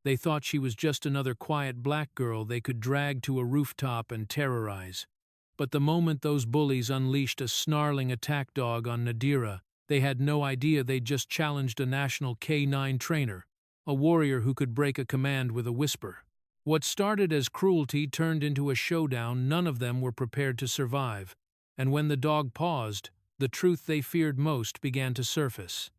They thought she was just another quiet black girl they could drag to a rooftop and terrorize. But the moment those bullies unleashed a snarling attack dog on Nadira, they had no idea they'd just challenged a national K-9 trainer, a warrior who could break a command with a whisper. What started as cruelty turned into a showdown none of them were prepared to survive, and when the dog paused, the truth they feared most began to surface.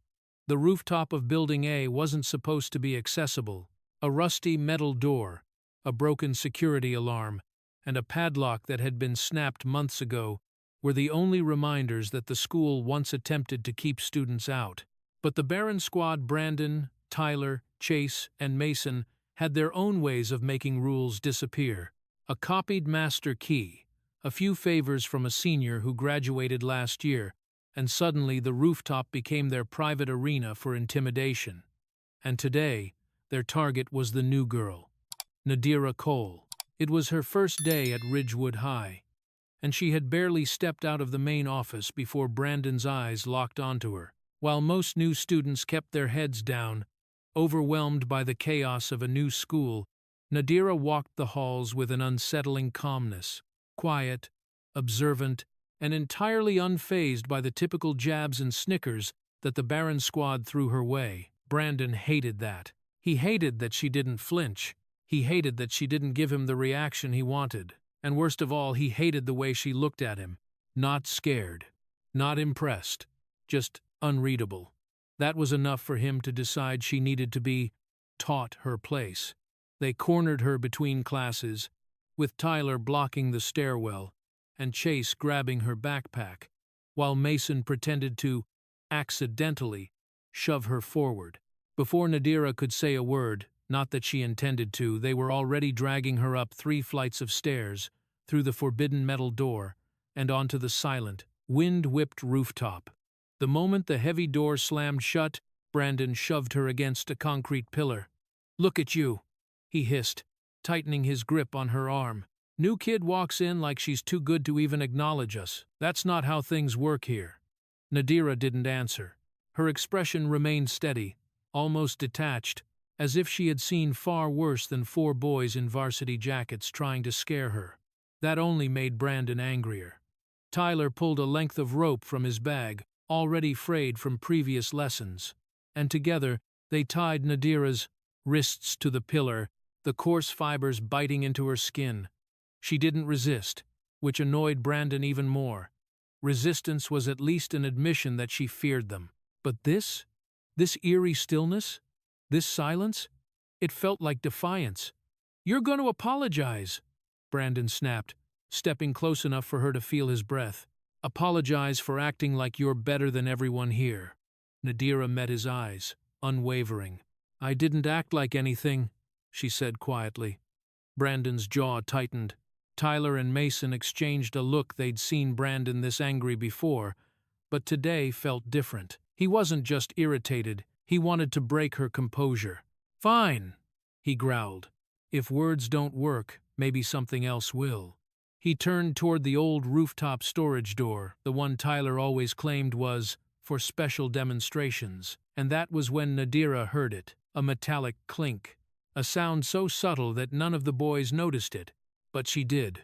The rooftop of Building A wasn't supposed to be accessible. A rusty metal door, a broken security alarm, and a padlock that had been snapped months ago were the only reminders that the school once attempted to keep students out. But the Baron squad, Brandon, Tyler, Chase, and Mason, had their own ways of making rules disappear. A copied master key, a few favors from a senior who graduated last year, and suddenly the rooftop became their private arena for intimidation. And today, their target was the new girl, Nadira Cole. It was her first day at Ridgewood High, and she had barely stepped out of the main office before Brandon's eyes locked onto her. While most new students kept their heads down, overwhelmed by the chaos of a new school, Nadira walked the halls with an unsettling calmness, quiet, observant, and entirely unfazed by the typical jabs and snickers that the Baron squad threw her way. Brandon hated that. He hated that she didn't flinch. He hated that she didn't give him the reaction he wanted. And worst of all, he hated the way she looked at him. Not scared. Not impressed. Just unreadable. That was enough for him to decide she needed to be taught her place. They cornered her between classes, with Tyler blocking the stairwell and Chase grabbing her backpack, while Mason pretended to, accidentally, shove her forward. Before Nadira could say a word, not that she intended to, they were already dragging her up 3 flights of stairs, through the forbidden metal door, and onto the silent, wind-whipped rooftop. The moment the heavy door slammed shut, Brandon shoved her against a concrete pillar. "Look at you," he hissed, tightening his grip on her arm. "New kid walks in like she's too good to even acknowledge us. That's not how things work here." Nadira didn't answer. Her expression remained steady, almost detached, as if she had seen far worse than 4 boys in varsity jackets trying to scare her. That only made Brandon angrier. Tyler pulled a length of rope from his bag, already frayed from previous lessons, and together they tied Nadira's wrists to the pillar, the coarse fibers biting into her skin. She didn't resist, which annoyed Brandon even more. Resistance was at least an admission that she feared them. But this eerie stillness? This silence? It felt like defiance. "You're going to apologize," Brandon snapped, stepping close enough for her to feel his breath. "Apologize for acting like you're better than everyone here." Nadira met his eyes, unwavering. "I didn't act like anything," she said quietly. Brandon's jaw tightened. Tyler and Mason exchanged a look they'd seen Brandon this angry before, but today felt different. He wasn't just irritated, he wanted to break her composure. "Fine," he growled. "If words don't work, maybe something else will." He turned toward the old rooftop storage door, the one Tyler always claimed was for special demonstrations, and that was when Nadira heard it, a metallic clink, a sound so subtle that none of the boys noticed it, but she did.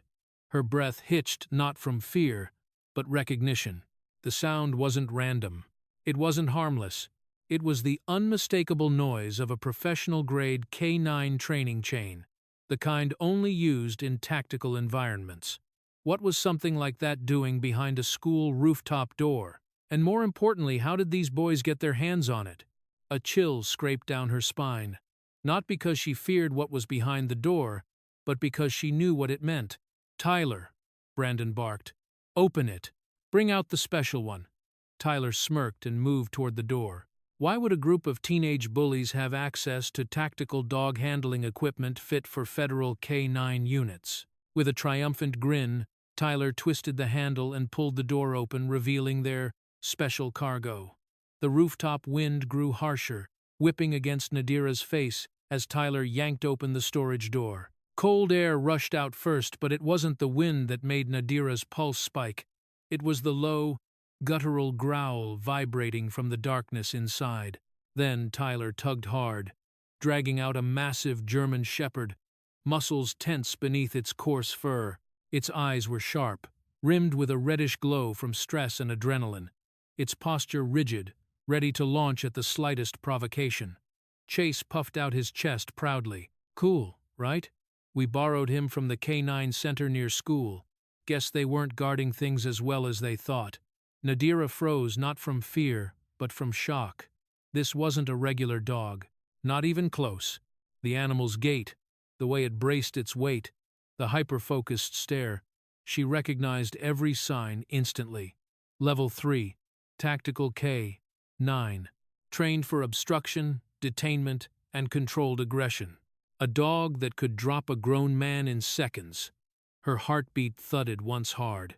Her breath hitched not from fear, but recognition. The sound wasn't random. It wasn't harmless. It was the unmistakable noise of a professional-grade K-9 training chain, the kind only used in tactical environments. What was something like that doing behind a school rooftop door? And more importantly, how did these boys get their hands on it? A chill scraped down her spine. Not because she feared what was behind the door, but because she knew what it meant. "Tyler," Brandon barked. "Open it. Bring out the special one." Tyler smirked and moved toward the door. Why would a group of teenage bullies have access to tactical dog-handling equipment fit for federal K-9 units? With a triumphant grin, Tyler twisted the handle and pulled the door open, revealing their special cargo. The rooftop wind grew harsher, whipping against Nadira's face as Tyler yanked open the storage door. Cold air rushed out first, but it wasn't the wind that made Nadira's pulse spike. It was the low, guttural growl vibrating from the darkness inside. Then Tyler tugged hard, dragging out a massive German shepherd, muscles tense beneath its coarse fur. Its eyes were sharp, rimmed with a reddish glow from stress and adrenaline. Its posture rigid, ready to launch at the slightest provocation. Chase puffed out his chest proudly. Cool, right? We borrowed him from the K9 center near school. Guess they weren't guarding things as well as they thought. Nadira froze not from fear, but from shock. This wasn't a regular dog. Not even close. The animal's gait, the way it braced its weight, the hyper-focused stare. She recognized every sign instantly. Level 3. Tactical K9. Trained for obstruction, detainment, and controlled aggression. A dog that could drop a grown man in seconds. Her heartbeat thudded once hard.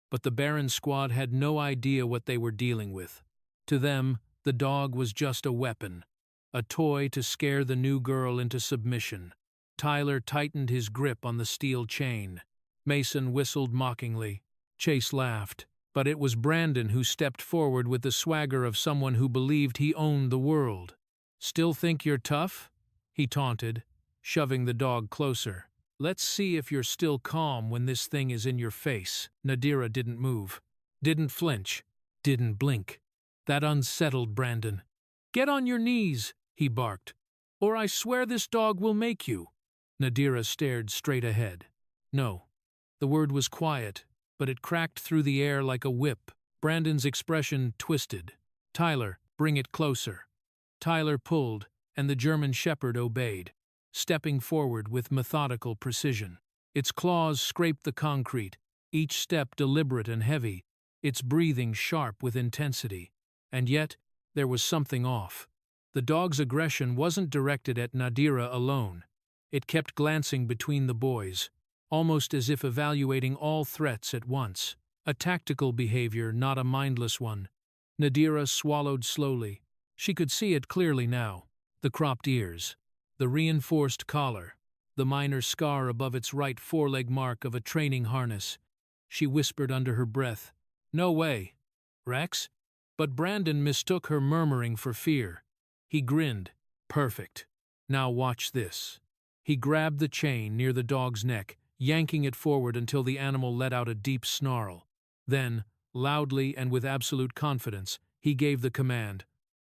But the Baron squad had no idea what they were dealing with. To them, the dog was just a weapon. A toy to scare the new girl into submission. Tyler tightened his grip on the steel chain. Mason whistled mockingly. Chase laughed. But it was Brandon who stepped forward with the swagger of someone who believed he owned the world. "Still think you're tough?" he taunted, shoving the dog closer. "Let's see if you're still calm when this thing is in your face." Nadira didn't move, didn't flinch, didn't blink. That unsettled Brandon. "Get on your knees," he barked, "or I swear this dog will make you." Nadira stared straight ahead. No. The word was quiet, but it cracked through the air like a whip. Brandon's expression twisted. "Tyler, bring it closer." Tyler pulled, and the German shepherd obeyed, stepping forward with methodical precision. Its claws scraped the concrete, each step deliberate and heavy, its breathing sharp with intensity. And yet, there was something off. The dog's aggression wasn't directed at Nadira alone. It kept glancing between the boys, almost as if evaluating all threats at once. A tactical behavior, not a mindless one. Nadira swallowed slowly. She could see it clearly now. The cropped ears, the reinforced collar, the minor scar above its right foreleg mark of a training harness. She whispered under her breath, "No way, Rex?" But Brandon mistook her murmuring for fear. He grinned. "Perfect. Now watch this." He grabbed the chain near the dog's neck, yanking it forward until the animal let out a deep snarl. Then, loudly and with absolute confidence, he gave the command,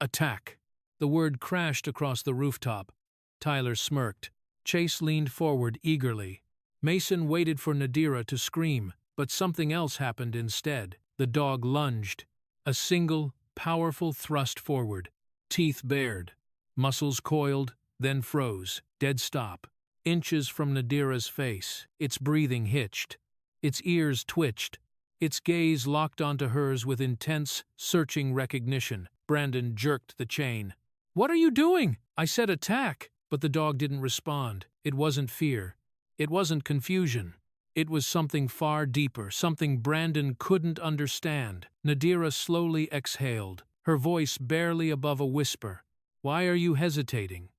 "Attack." The word crashed across the rooftop. Tyler smirked. Chase leaned forward eagerly. Mason waited for Nadira to scream, but something else happened instead. The dog lunged. A single, powerful thrust forward. Teeth bared. Muscles coiled, then froze. Dead stop. Inches from Nadira's face. Its breathing hitched. Its ears twitched. Its gaze locked onto hers with intense, searching recognition. Brandon jerked the chain. "What are you doing?" "I said attack." But the dog didn't respond. It wasn't fear. It wasn't confusion. It was something far deeper, something Brandon couldn't understand. Nadira slowly exhaled, her voice barely above a whisper. "Why are you hesitating?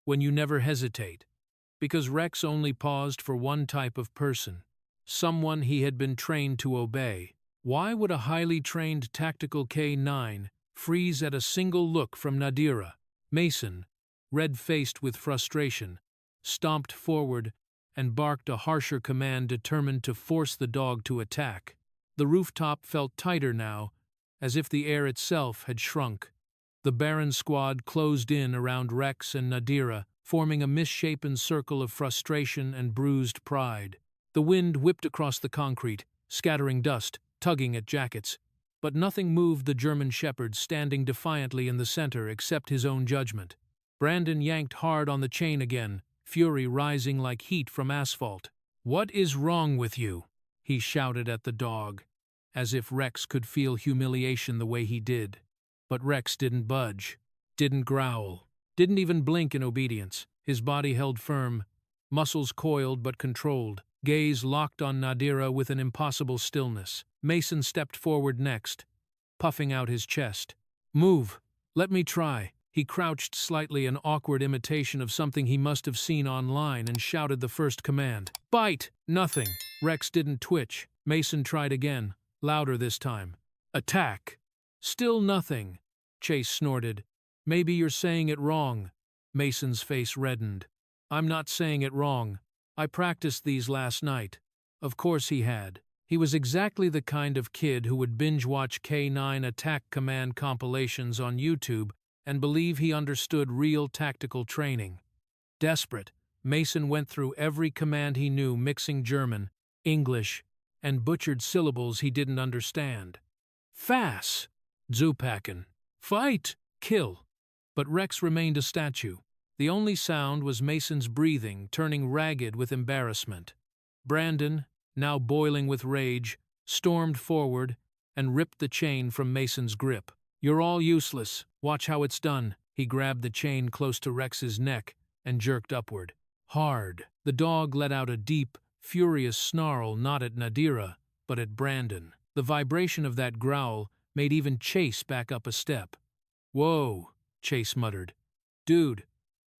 When you never hesitate." Because Rex only paused for one type of person, someone he had been trained to obey. Why would a highly trained tactical K9 freeze at a single look from Nadira? Mason, red-faced with frustration, stomped forward and barked a harsher command determined to force the dog to attack. The rooftop felt tighter now, as if the air itself had shrunk. The Baron squad closed in around Rex and Nadira, forming a misshapen circle of frustration and bruised pride. The wind whipped across the concrete, scattering dust, tugging at jackets. But nothing moved the German shepherd standing defiantly in the center except his own judgment. Brandon yanked hard on the chain again, fury rising like heat from asphalt. "What is wrong with you?" he shouted at the dog, as if Rex could feel humiliation the way he did. But Rex didn't budge, didn't growl, didn't even blink in obedience. His body held firm, muscles coiled but controlled, gaze locked on Nadira with an impossible stillness. Mason stepped forward next, puffing out his chest. "Move. Let me try." He crouched slightly, an awkward imitation of something he must have seen online, and shouted the first command. "Bite!" Nothing. Rex didn't twitch. Mason tried again, louder this time. "Attack!" Still nothing. Chase snorted. "Maybe you're saying it wrong." Mason's face reddened. I'm not saying it wrong. I practiced these last night. Of course he had. He was exactly the kind of kid who would binge-watch K9 Attack Command compilations on YouTube and believe he understood real tactical training. Desperate, Mason went through every command he knew, mixing German, English, and butchered syllables he didn't understand. Fass, Zupacken, fight, kill. But Rex remained a statue. The only sound was Mason's breathing, turning ragged with embarrassment. Brandon, now boiling with rage, stormed forward and ripped the chain from Mason's grip. You're all useless. Watch how it's done. He grabbed the chain close to Rex's neck and jerked upward. Hard. The dog let out a deep, furious snarl, not at Nadira, but at Brandon. The vibration of that growl made even Chase back up a step. Whoa, Chase muttered. Dude,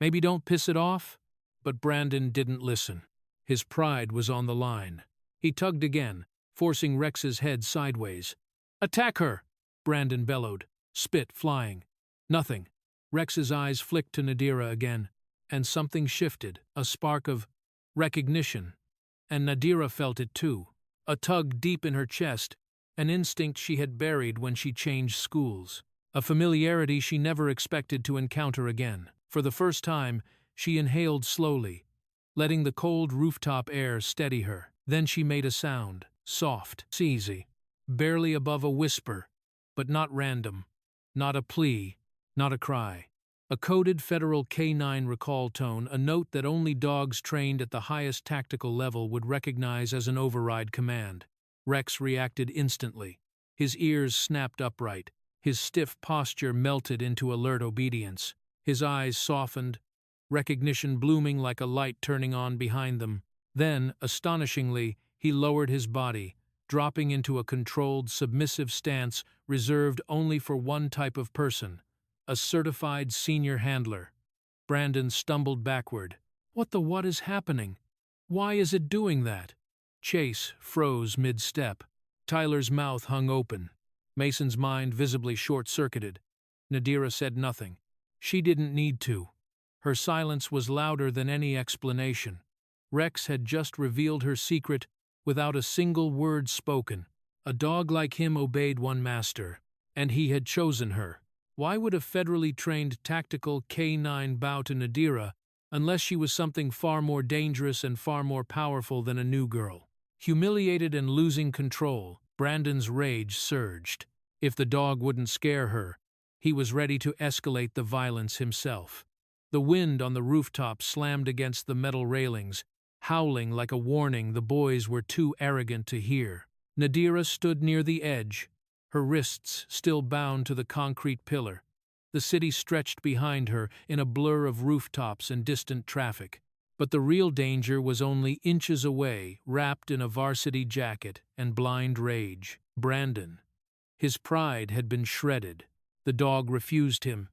maybe don't piss it off? But Brandon didn't listen. His pride was on the line. He tugged again, forcing Rex's head sideways. Attack her! Brandon bellowed, spit flying. Nothing. Rex's eyes flicked to Nadira again, and something shifted, a spark of recognition. And Nadira felt it too, a tug deep in her chest, an instinct she had buried when she changed schools, a familiarity she never expected to encounter again. For the first time, she inhaled slowly, letting the cold rooftop air steady her. Then she made a sound, soft, easy, barely above a whisper, but not random, not a plea, not a cry. A coded federal K9 recall tone, a note that only dogs trained at the highest tactical level would recognize as an override command. Rex reacted instantly. His ears snapped upright. His stiff posture melted into alert obedience. His eyes softened, recognition blooming like a light turning on behind them. Then, astonishingly, he lowered his body, dropping into a controlled, submissive stance reserved only for one type of person, a certified senior handler. Brandon stumbled backward. What is happening? Why is it doing that? Chase froze mid-step. Tyler's mouth hung open. Mason's mind visibly short-circuited. Nadira said nothing. She didn't need to. Her silence was louder than any explanation. Rex had just revealed her secret without a single word spoken. A dog like him obeyed one master, and he had chosen her. Why would a federally trained tactical K9 bow to Nadira unless she was something far more dangerous and far more powerful than a new girl? Humiliated and losing control, Brandon's rage surged. If the dog wouldn't scare her, he was ready to escalate the violence himself. The wind on the rooftop slammed against the metal railings, howling like a warning the boys were too arrogant to hear. Nadira stood near the edge, her wrists still bound to the concrete pillar. The city stretched behind her in a blur of rooftops and distant traffic. But the real danger was only inches away, wrapped in a varsity jacket and blind rage. Brandon. His pride had been shredded. The dog refused him.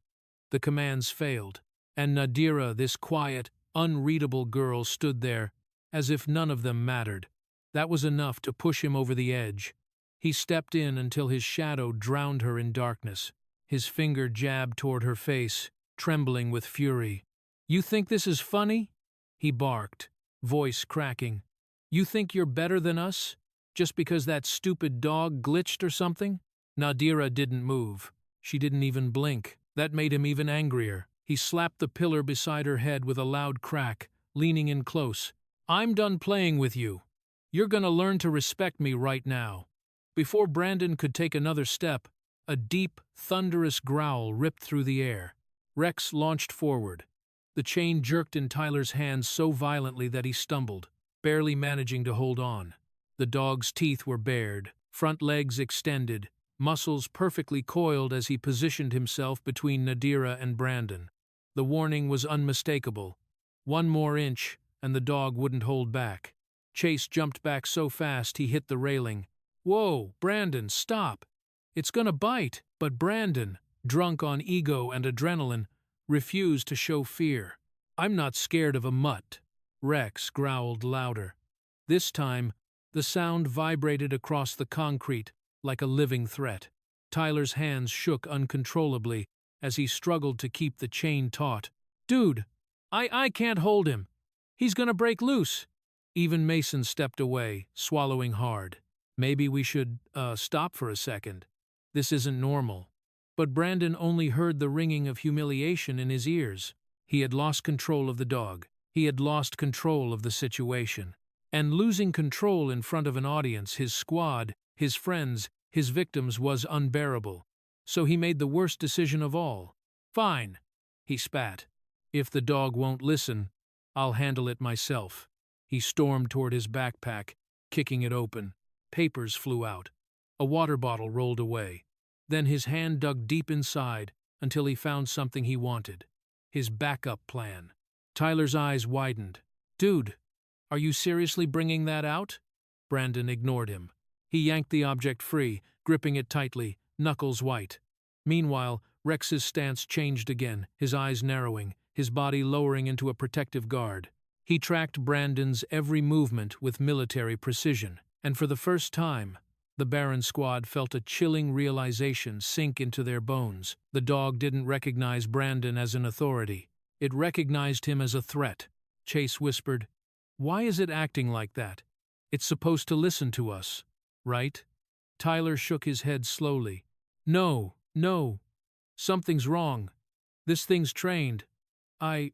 The commands failed. And Nadira, this quiet, unreadable girl, stood there, as if none of them mattered. That was enough to push him over the edge. He stepped in until his shadow drowned her in darkness. His finger jabbed toward her face, trembling with fury. You think this is funny? He barked, voice cracking. You think you're better than us? Just because that stupid dog glitched or something? Nadira didn't move. She didn't even blink. That made him even angrier. He slapped the pillar beside her head with a loud crack, leaning in close. I'm done playing with you. You're gonna learn to respect me right now. Before Brandon could take another step, a deep, thunderous growl ripped through the air. Rex launched forward. The chain jerked in Tyler's hands so violently that he stumbled, barely managing to hold on. The dog's teeth were bared, front legs extended, muscles perfectly coiled as he positioned himself between Nadira and Brandon. The warning was unmistakable. One more inch, and the dog wouldn't hold back. Chase jumped back so fast he hit the railing. Whoa, Brandon, stop! It's gonna bite! But Brandon, drunk on ego and adrenaline, refused to show fear. I'm not scared of a mutt. Rex growled louder. This time, the sound vibrated across the concrete like a living threat. Tyler's hands shook uncontrollably as he struggled to keep the chain taut. Dude, I can't hold him. He's gonna break loose. Even Mason stepped away, swallowing hard. Maybe we should, stop for a second. This isn't normal. But Brandon only heard the ringing of humiliation in his ears. He had lost control of the dog. He had lost control of the situation. And losing control in front of an audience, his squad, his friends, his victims, was unbearable. So he made the worst decision of all. Fine, he spat. If the dog won't listen, I'll handle it myself. He stormed toward his backpack, kicking it open. Papers flew out. A water bottle rolled away. Then his hand dug deep inside until he found something he wanted. His backup plan. Tyler's eyes widened. Dude, are you seriously bringing that out? Brandon ignored him. He yanked the object free, gripping it tightly, knuckles white. Meanwhile, Rex's stance changed again, his eyes narrowing, his body lowering into a protective guard. He tracked Brandon's every movement with military precision, and for the first time, the Baron squad felt a chilling realization sink into their bones. The dog didn't recognize Brandon as an authority. It recognized him as a threat. Chase whispered, "Why is it acting like that? It's supposed to listen to us, right?" Tyler shook his head slowly. No. Something's wrong. This thing's trained. I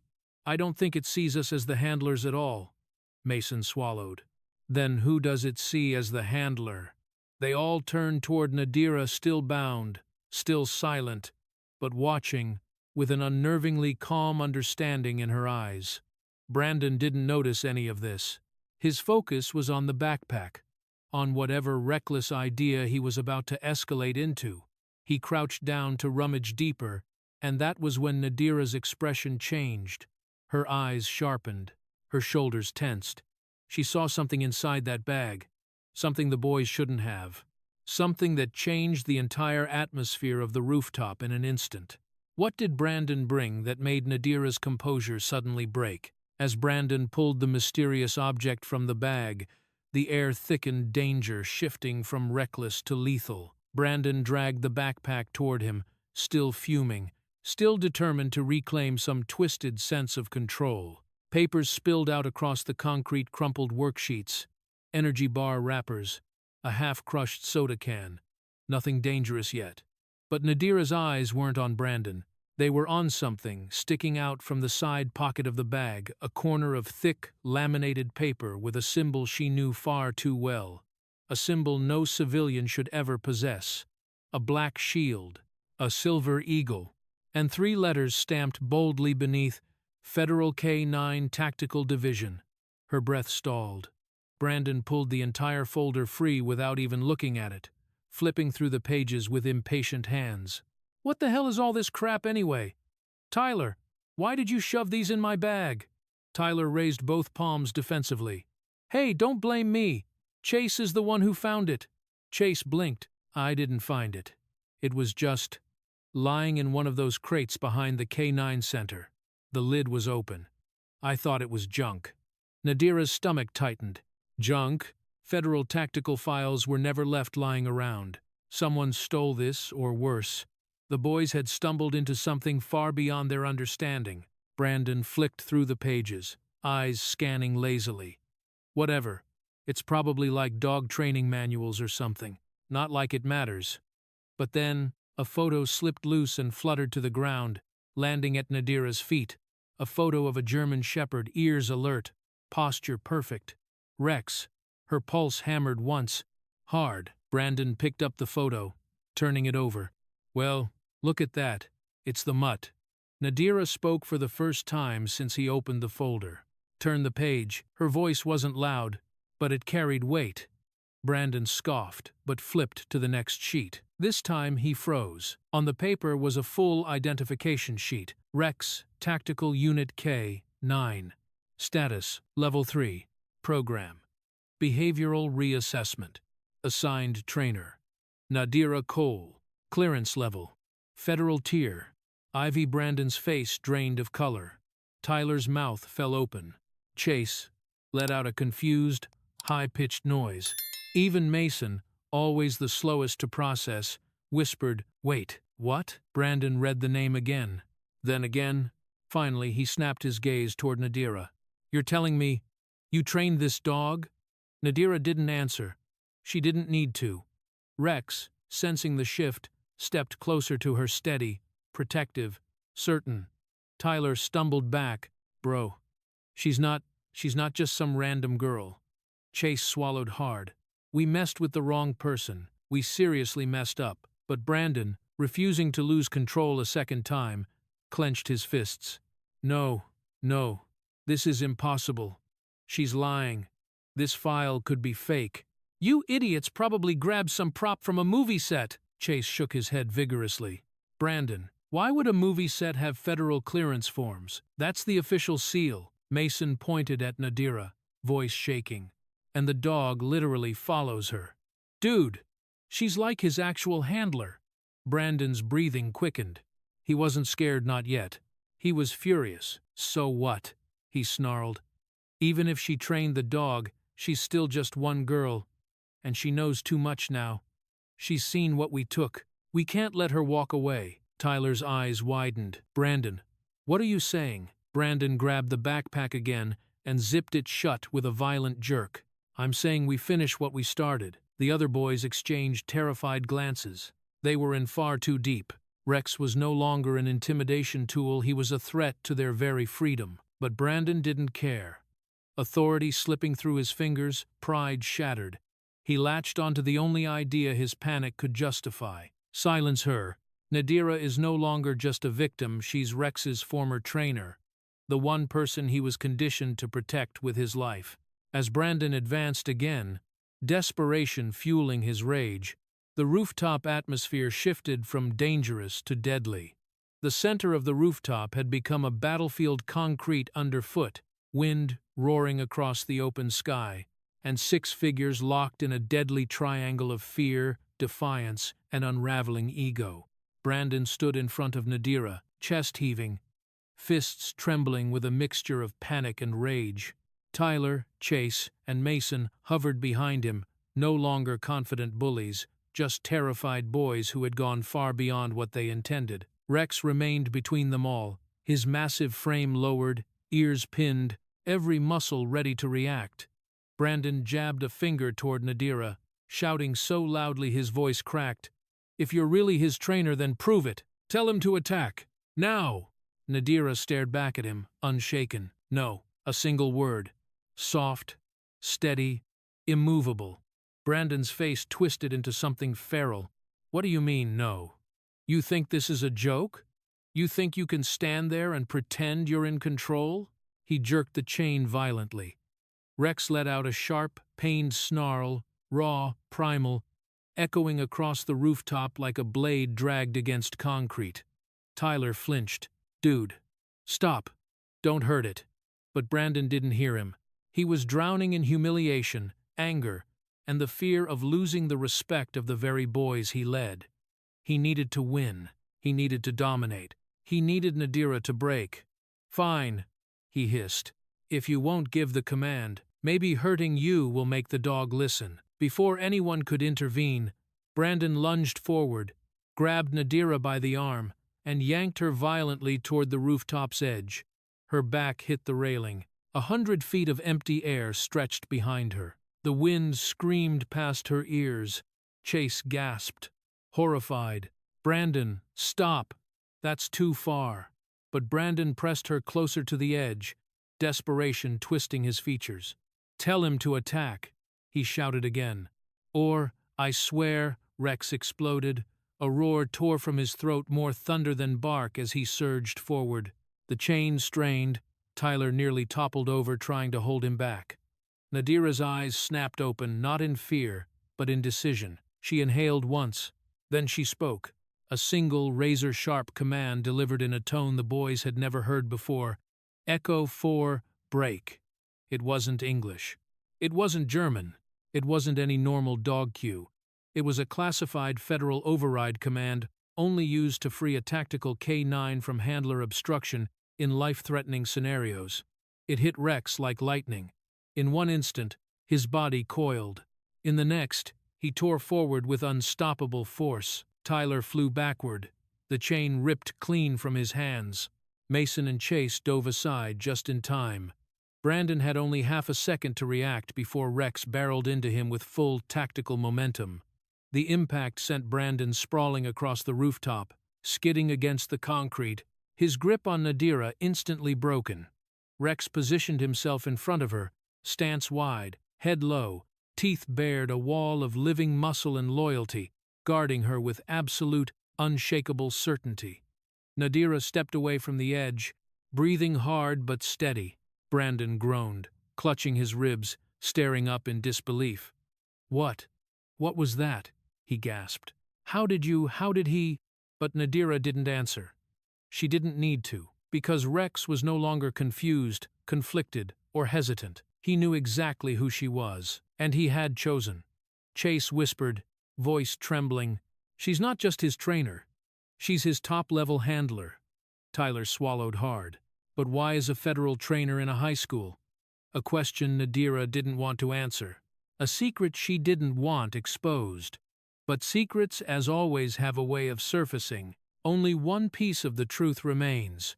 don't think it sees us as the handlers at all." Mason swallowed. "Then who does it see as the handler?" They all turned toward Nadira, still bound, still silent, but watching, with an unnervingly calm understanding in her eyes. Brandon didn't notice any of this. His focus was on the backpack, on whatever reckless idea he was about to escalate into. He crouched down to rummage deeper, and that was when Nadira's expression changed. Her eyes sharpened, her shoulders tensed. She saw something inside that bag, something the boys shouldn't have, something that changed the entire atmosphere of the rooftop in an instant. What did Brandon bring that made Nadira's composure suddenly break? As Brandon pulled the mysterious object from the bag, the air thickened, danger shifting from reckless to lethal. Brandon dragged the backpack toward him, still fuming, still determined to reclaim some twisted sense of control. Papers spilled out across the concrete, crumpled worksheets, energy bar wrappers, a half-crushed soda can. Nothing dangerous yet. But Nadira's eyes weren't on Brandon. They were on something sticking out from the side pocket of the bag, a corner of thick, laminated paper with a symbol she knew far too well. A symbol no civilian should ever possess. A black shield, a silver eagle, and 3 letters stamped boldly beneath, Federal K-9 Tactical Division. Her breath stalled. Brandon pulled the entire folder free without even looking at it, flipping through the pages with impatient hands. "What the hell is all this crap anyway? Tyler, why did you shove these in my bag?" Tyler raised both palms defensively. "Hey, don't blame me. Chase is the one who found it." Chase blinked. "I didn't find it. It was just lying in one of those crates behind the K-9 center. The lid was open. I thought it was junk." Nadira's stomach tightened. Junk? Federal tactical files were never left lying around. Someone stole this, or worse. The boys had stumbled into something far beyond their understanding. Brandon flicked through the pages, eyes scanning lazily. Whatever. It's probably like dog training manuals or something. Not like it matters. But then, a photo slipped loose and fluttered to the ground, landing at Nadira's feet. A photo of a German shepherd, ears alert, posture perfect. Rex. Her pulse hammered once. Hard. Brandon picked up the photo, turning it over. "Well, look at that. It's the mutt." Nadira spoke for the first time since he opened the folder. "Turn the page." Her voice wasn't loud, but it carried weight. Brandon scoffed, but flipped to the next sheet. This time he froze. On the paper was a full identification sheet. Rex, Tactical Unit K-9. Status, Level 3. Program. Behavioral Reassessment. Assigned Trainer. Nadira Cole. Clearance Level. Federal Tier. Ivy. Brandon's face drained of color. Tyler's mouth fell open. Chase let out a confused, high-pitched noise. Even Mason, always the slowest to process, whispered, "Wait, what?" Brandon read the name again. Then again. Finally, he snapped his gaze toward Nadira. "You're telling me you trained this dog?" Nadira didn't answer. She didn't need to. Rex, sensing the shift, stepped closer to her, steady, protective, certain. Tyler stumbled back. "Bro, she's not just some random girl." Chase swallowed hard. "We messed with the wrong person. We seriously messed up." But Brandon, refusing to lose control a second time, clenched his fists. "No, no, this is impossible. She's lying. This file could be fake." "You idiots probably grabbed some prop from a movie set." Chase shook his head vigorously. "Brandon, why would a movie set have federal clearance forms? That's the official seal." Mason pointed at Nadira, voice shaking. "And the dog literally follows her." "Dude, she's like his actual handler." Brandon's breathing quickened. He wasn't scared, not yet. He was furious. "So what?" he snarled. "Even if she trained the dog, she's still just one girl. And she knows too much now. She's seen what we took. We can't let her walk away." Tyler's eyes widened. "Brandon, what are you saying?" Brandon grabbed the backpack again and zipped it shut with a violent jerk. "I'm saying we finish what we started." The other boys exchanged terrified glances. They were in far too deep. Rex was no longer an intimidation tool, he was a threat to their very freedom. But Brandon didn't care. Authority slipping through his fingers, pride shattered. He latched onto the only idea his panic could justify. Silence her. Nadira is no longer just a victim, she's Rex's former trainer, the one person he was conditioned to protect with his life. As Brandon advanced again, desperation fueling his rage, the rooftop atmosphere shifted from dangerous to deadly. The center of the rooftop had become a battlefield, concrete underfoot, wind roaring across the open sky, and 6 figures locked in a deadly triangle of fear, defiance, and unraveling ego. Brandon stood in front of Nadira, chest heaving, fists trembling with a mixture of panic and rage. Tyler, Chase, and Mason hovered behind him, no longer confident bullies, just terrified boys who had gone far beyond what they intended. Rex remained between them all, his massive frame lowered, ears pinned, every muscle ready to react. Brandon jabbed a finger toward Nadira, shouting so loudly his voice cracked. "If you're really his trainer, then prove it. Tell him to attack. Now!" Nadira stared back at him, unshaken. No, a single word. Soft, steady, immovable. Brandon's face twisted into something feral. "What do you mean, no? You think this is a joke? You think you can stand there and pretend you're in control?" He jerked the chain violently. Rex let out a sharp, pained snarl, raw, primal, echoing across the rooftop like a blade dragged against concrete. Tyler flinched. "Dude, stop. Don't hurt it." But Brandon didn't hear him. He was drowning in humiliation, anger, and the fear of losing the respect of the very boys he led. He needed to win. He needed to dominate. He needed Nadira to break. "Fine," he hissed. "If you won't give the command, maybe hurting you will make the dog listen." Before anyone could intervene, Brandon lunged forward, grabbed Nadira by the arm, and yanked her violently toward the rooftop's edge. Her back hit the railing. 100 feet of empty air stretched behind her. The wind screamed past her ears. Chase gasped, horrified. "Brandon, stop! That's too far." But Brandon pressed her closer to the edge, desperation twisting his features. "Tell him to attack," he shouted again. "Or, I swear," Rex exploded. A roar tore from his throat, more thunder than bark, as he surged forward. The chain strained. Tyler nearly toppled over, trying to hold him back. Nadira's eyes snapped open, not in fear, but in decision. She inhaled once. Then she spoke. A single, razor-sharp command delivered in a tone the boys had never heard before. Echo 4, break. It wasn't English. It wasn't German. It wasn't any normal dog cue. It was a classified federal override command only used to free a tactical K-9 from handler obstruction in life-threatening scenarios. It hit Rex like lightning. In one instant, his body coiled. In the next, he tore forward with unstoppable force. Tyler flew backward. The chain ripped clean from his hands. Mason and Chase dove aside just in time. Brandon had only half a second to react before Rex barreled into him with full tactical momentum. The impact sent Brandon sprawling across the rooftop, skidding against the concrete, his grip on Nadira instantly broken. Rex positioned himself in front of her, stance wide, head low, teeth bared, a wall of living muscle and loyalty, guarding her with absolute, unshakable certainty. Nadira stepped away from the edge, breathing hard but steady. Brandon groaned, clutching his ribs, staring up in disbelief. "What? What was that?" he gasped. How did he?" But Nadira didn't answer. She didn't need to, because Rex was no longer confused, conflicted, or hesitant. He knew exactly who she was, and he had chosen. Chase whispered, voice trembling, "She's not just his trainer. She's his top-level handler." Tyler swallowed hard. But why is a federal trainer in a high school? A question Nadira didn't want to answer. A secret she didn't want exposed. But secrets, as always, have a way of surfacing. Only one piece of the truth remains.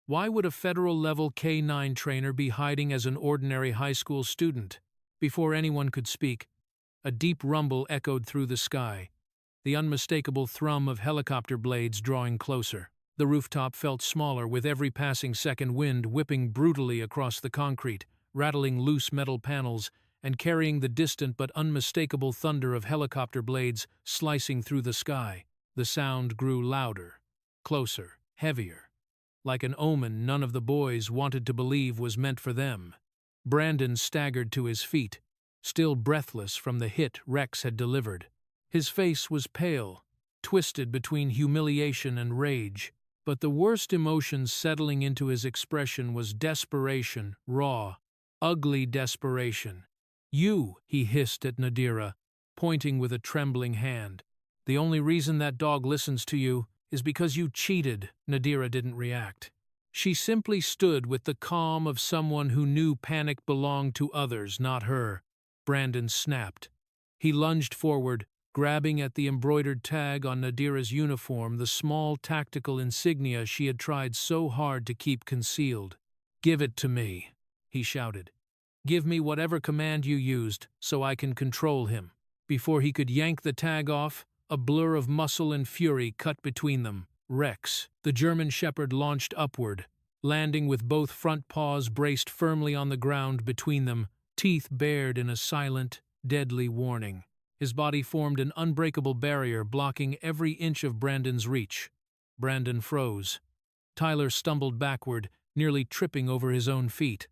Why would a federal-level K-9 trainer be hiding as an ordinary high school student? Before anyone could speak, a deep rumble echoed through the sky, the unmistakable thrum of helicopter blades drawing closer. The rooftop felt smaller with every passing second, wind whipping brutally across the concrete, rattling loose metal panels, and carrying the distant but unmistakable thunder of helicopter blades slicing through the sky. The sound grew louder, closer, heavier. Like an omen none of the boys wanted to believe was meant for them. Brandon staggered to his feet, still breathless from the hit Rex had delivered. His face was pale, twisted between humiliation and rage. But the worst emotion settling into his expression was desperation, raw, ugly desperation. "You," he hissed at Nadira, pointing with a trembling hand. "The only reason that dog listens to you is because you cheated." Nadira didn't react. She simply stood with the calm of someone who knew panic belonged to others, not her. Brandon snapped. He lunged forward, grabbing at the embroidered tag on Nadira's uniform, the small tactical insignia she had tried so hard to keep concealed. "Give it to me," he shouted. "Give me whatever command you used, so I can control him." Before he could yank the tag off, a blur of muscle and fury cut between them. Rex, the German Shepherd, launched upward, landing with both front paws braced firmly on the ground between them, teeth bared in a silent, deadly warning. His body formed an unbreakable barrier blocking every inch of Brandon's reach. Brandon froze. Tyler stumbled backward, nearly tripping over his own feet.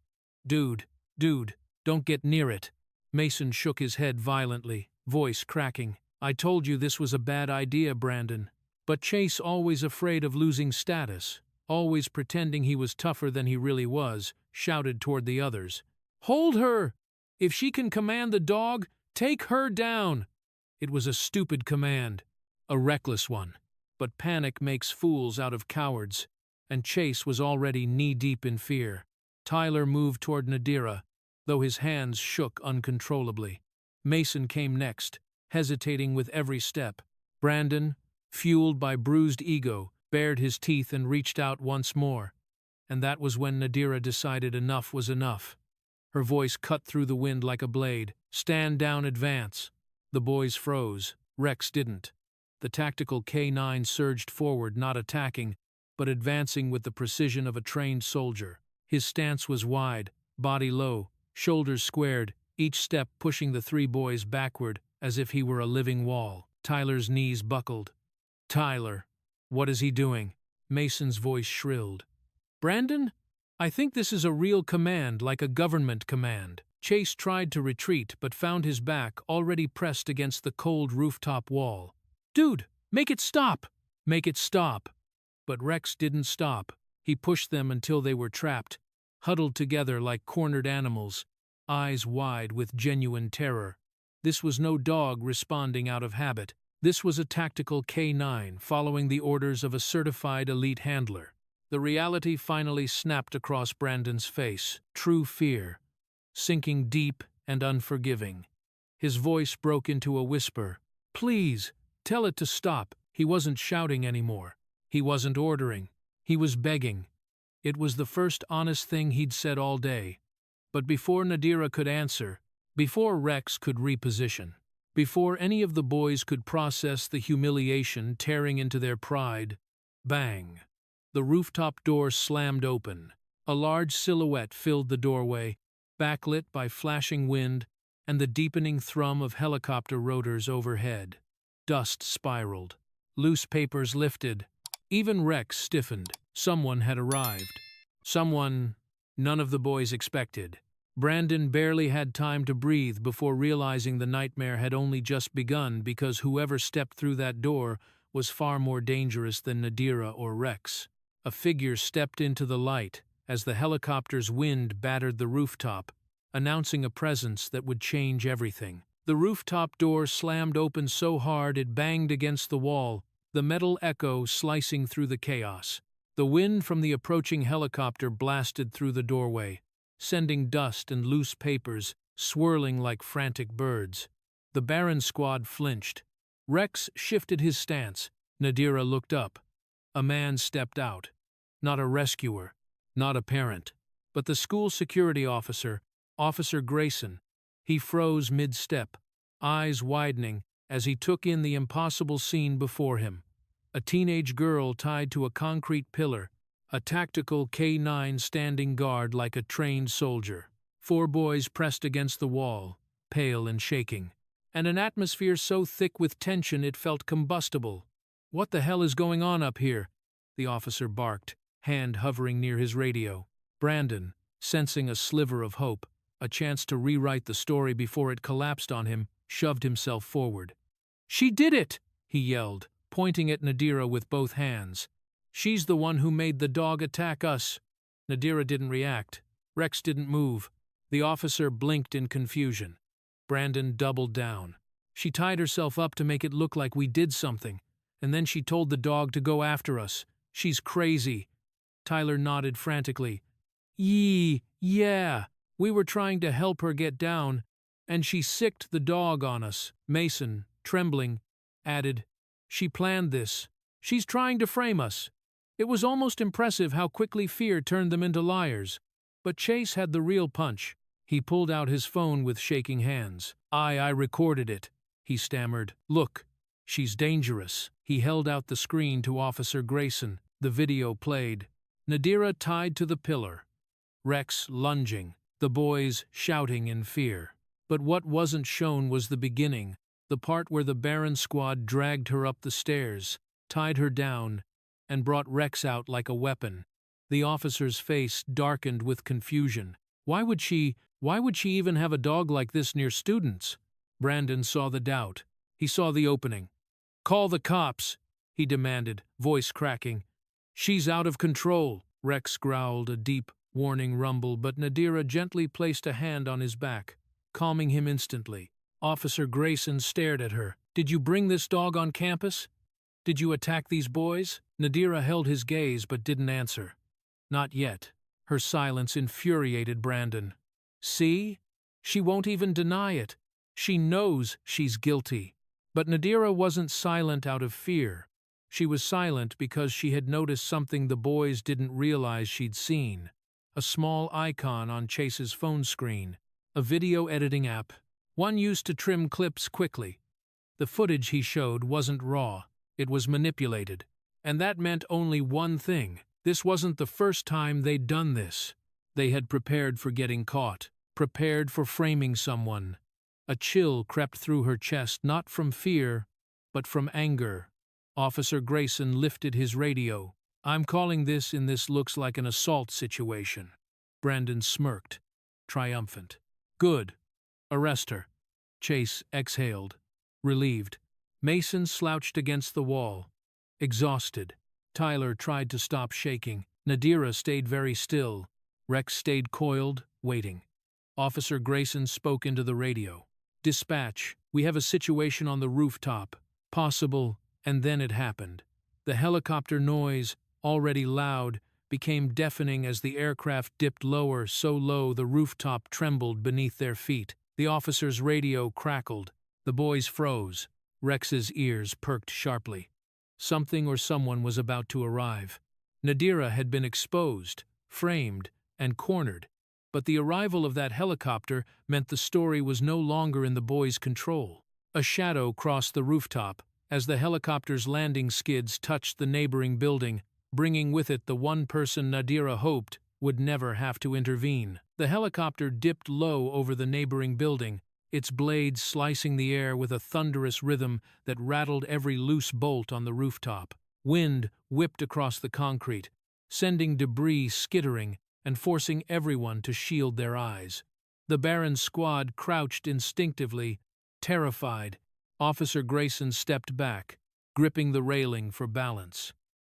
Dude, don't get near it." Mason shook his head violently, voice cracking. "I told you this was a bad idea, Brandon." But Chase, always afraid of losing status, always pretending he was tougher than he really was, shouted toward the others. "Hold her! If she can command the dog, take her down!" It was a stupid command, a reckless one, but panic makes fools out of cowards, and Chase was already knee-deep in fear. Tyler moved toward Nadira, though his hands shook uncontrollably. Mason came next, hesitating with every step. Brandon, fueled by bruised ego, bared his teeth and reached out once more. And that was when Nadira decided enough was enough. Her voice cut through the wind like a blade. "Stand down, advance." The boys froze. Rex didn't. The tactical K-9 surged forward, not attacking, but advancing with the precision of a trained soldier. His stance was wide, body low, shoulders squared, each step pushing the three boys backward as if he were a living wall. Tyler's knees buckled. "Tyler, what is he doing?" Mason's voice shrilled. "Brandon, I think this is a real command, like a government command." Chase tried to retreat but found his back already pressed against the cold rooftop wall. "Dude, make it stop! Make it stop!" But Rex didn't stop. He pushed them until they were trapped, huddled together like cornered animals, eyes wide with genuine terror. This was no dog responding out of habit. This was a tactical K-9 following the orders of a certified elite handler. The reality finally snapped across Brandon's face. True fear, sinking deep and unforgiving. His voice broke into a whisper. "Please, tell it to stop." He wasn't shouting anymore. He wasn't ordering. He was begging. It was the first honest thing he'd said all day. But before Nadira could answer, before Rex could reposition, before any of the boys could process the humiliation tearing into their pride, bang! The rooftop door slammed open. A large silhouette filled the doorway, backlit by flashing wind and the deepening thrum of helicopter rotors overhead. Dust spiraled. Loose papers lifted. Even Rex stiffened. Someone had arrived. Someone none of the boys expected. Brandon barely had time to breathe before realizing the nightmare had only just begun, because whoever stepped through that door was far more dangerous than Nadira or Rex. A figure stepped into the light as the helicopter's wind battered the rooftop, announcing a presence that would change everything. The rooftop door slammed open so hard it banged against the wall, the metal echo slicing through the chaos. The wind from the approaching helicopter blasted through the doorway, sending dust and loose papers swirling like frantic birds. The Baron squad flinched. Rex shifted his stance. Nadira looked up. A man stepped out. Not a rescuer, not a parent, but the school security officer, Officer Grayson. He froze mid-step, eyes widening as he took in the impossible scene before him. A teenage girl tied to a concrete pillar, a tactical K-9 standing guard like a trained soldier. 4 boys pressed against the wall, pale and shaking, and an atmosphere so thick with tension it felt combustible. "What the hell is going on up here?" the officer barked, hand hovering near his radio. Brandon, sensing a sliver of hope, a chance to rewrite the story before it collapsed on him, shoved himself forward. "She did it!" he yelled, pointing at Nadira with both hands. "She's the one who made the dog attack us." Nadira didn't react. Rex didn't move. The officer blinked in confusion. Brandon doubled down. "She tied herself up to make it look like we did something, and then she told the dog to go after us. She's crazy." Tyler nodded frantically. Yeah. We were trying to help her get down, and she sicked the dog on us." Mason, trembling, added, "She planned this. She's trying to frame us." It was almost impressive how quickly fear turned them into liars. But Chase had the real punch. He pulled out his phone with shaking hands. I recorded it," he stammered. "Look, she's dangerous." He held out the screen to Officer Grayson. The video played. Nadira tied to the pillar. Rex lunging. The boys shouting in fear. But what wasn't shown was the beginning, the part where the Baron squad dragged her up the stairs, tied her down, and brought Rex out like a weapon. The officer's face darkened with confusion. Why would she even have a dog like this near students? Brandon saw the doubt. He saw the opening. "Call the cops," he demanded, voice cracking. "She's out of control." Rex growled a deep, warning rumble, but Nadira gently placed a hand on his back, calming him instantly. Officer Grayson stared at her. "Did you bring this dog on campus? Did you attack these boys?" Nadira held his gaze but didn't answer. Not yet. Her silence infuriated Brandon. "See? She won't even deny it. She knows she's guilty." But Nadira wasn't silent out of fear. She was silent because she had noticed something the boys didn't realize she'd seen. A small icon on Chase's phone screen. A video editing app. One used to trim clips quickly. The footage he showed wasn't raw. It was manipulated. And that meant only one thing. This wasn't the first time they'd done this. They had prepared for getting caught. Prepared for framing someone. A chill crept through her chest, not from fear, but from anger. Officer Grayson lifted his radio. "I'm calling this in. This looks like an assault situation." Brandon smirked, triumphant. "Good. Arrest her." Chase exhaled, relieved. Mason slouched against the wall, exhausted. Tyler tried to stop shaking. Nadira stayed very still. Rex stayed coiled, waiting. Officer Grayson spoke into the radio. "Dispatch, we have a situation on the rooftop. Possible," and then it happened. The helicopter noise, already loud, became deafening as the aircraft dipped lower, so low the rooftop trembled beneath their feet. The officer's radio crackled. The boys froze. Rex's ears perked sharply. Something or someone was about to arrive. Nadira had been exposed, framed, and cornered, but the arrival of that helicopter meant the story was no longer in the boys' control. A shadow crossed the rooftop as the helicopter's landing skids touched the neighboring building, bringing with it the one person Nadira hoped would never have to intervene. The helicopter dipped low over the neighboring building, its blades slicing the air with a thunderous rhythm that rattled every loose bolt on the rooftop. Wind whipped across the concrete, sending debris skittering and forcing everyone to shield their eyes. The Baron's squad crouched instinctively, terrified. Officer Grayson stepped back, gripping the railing for balance.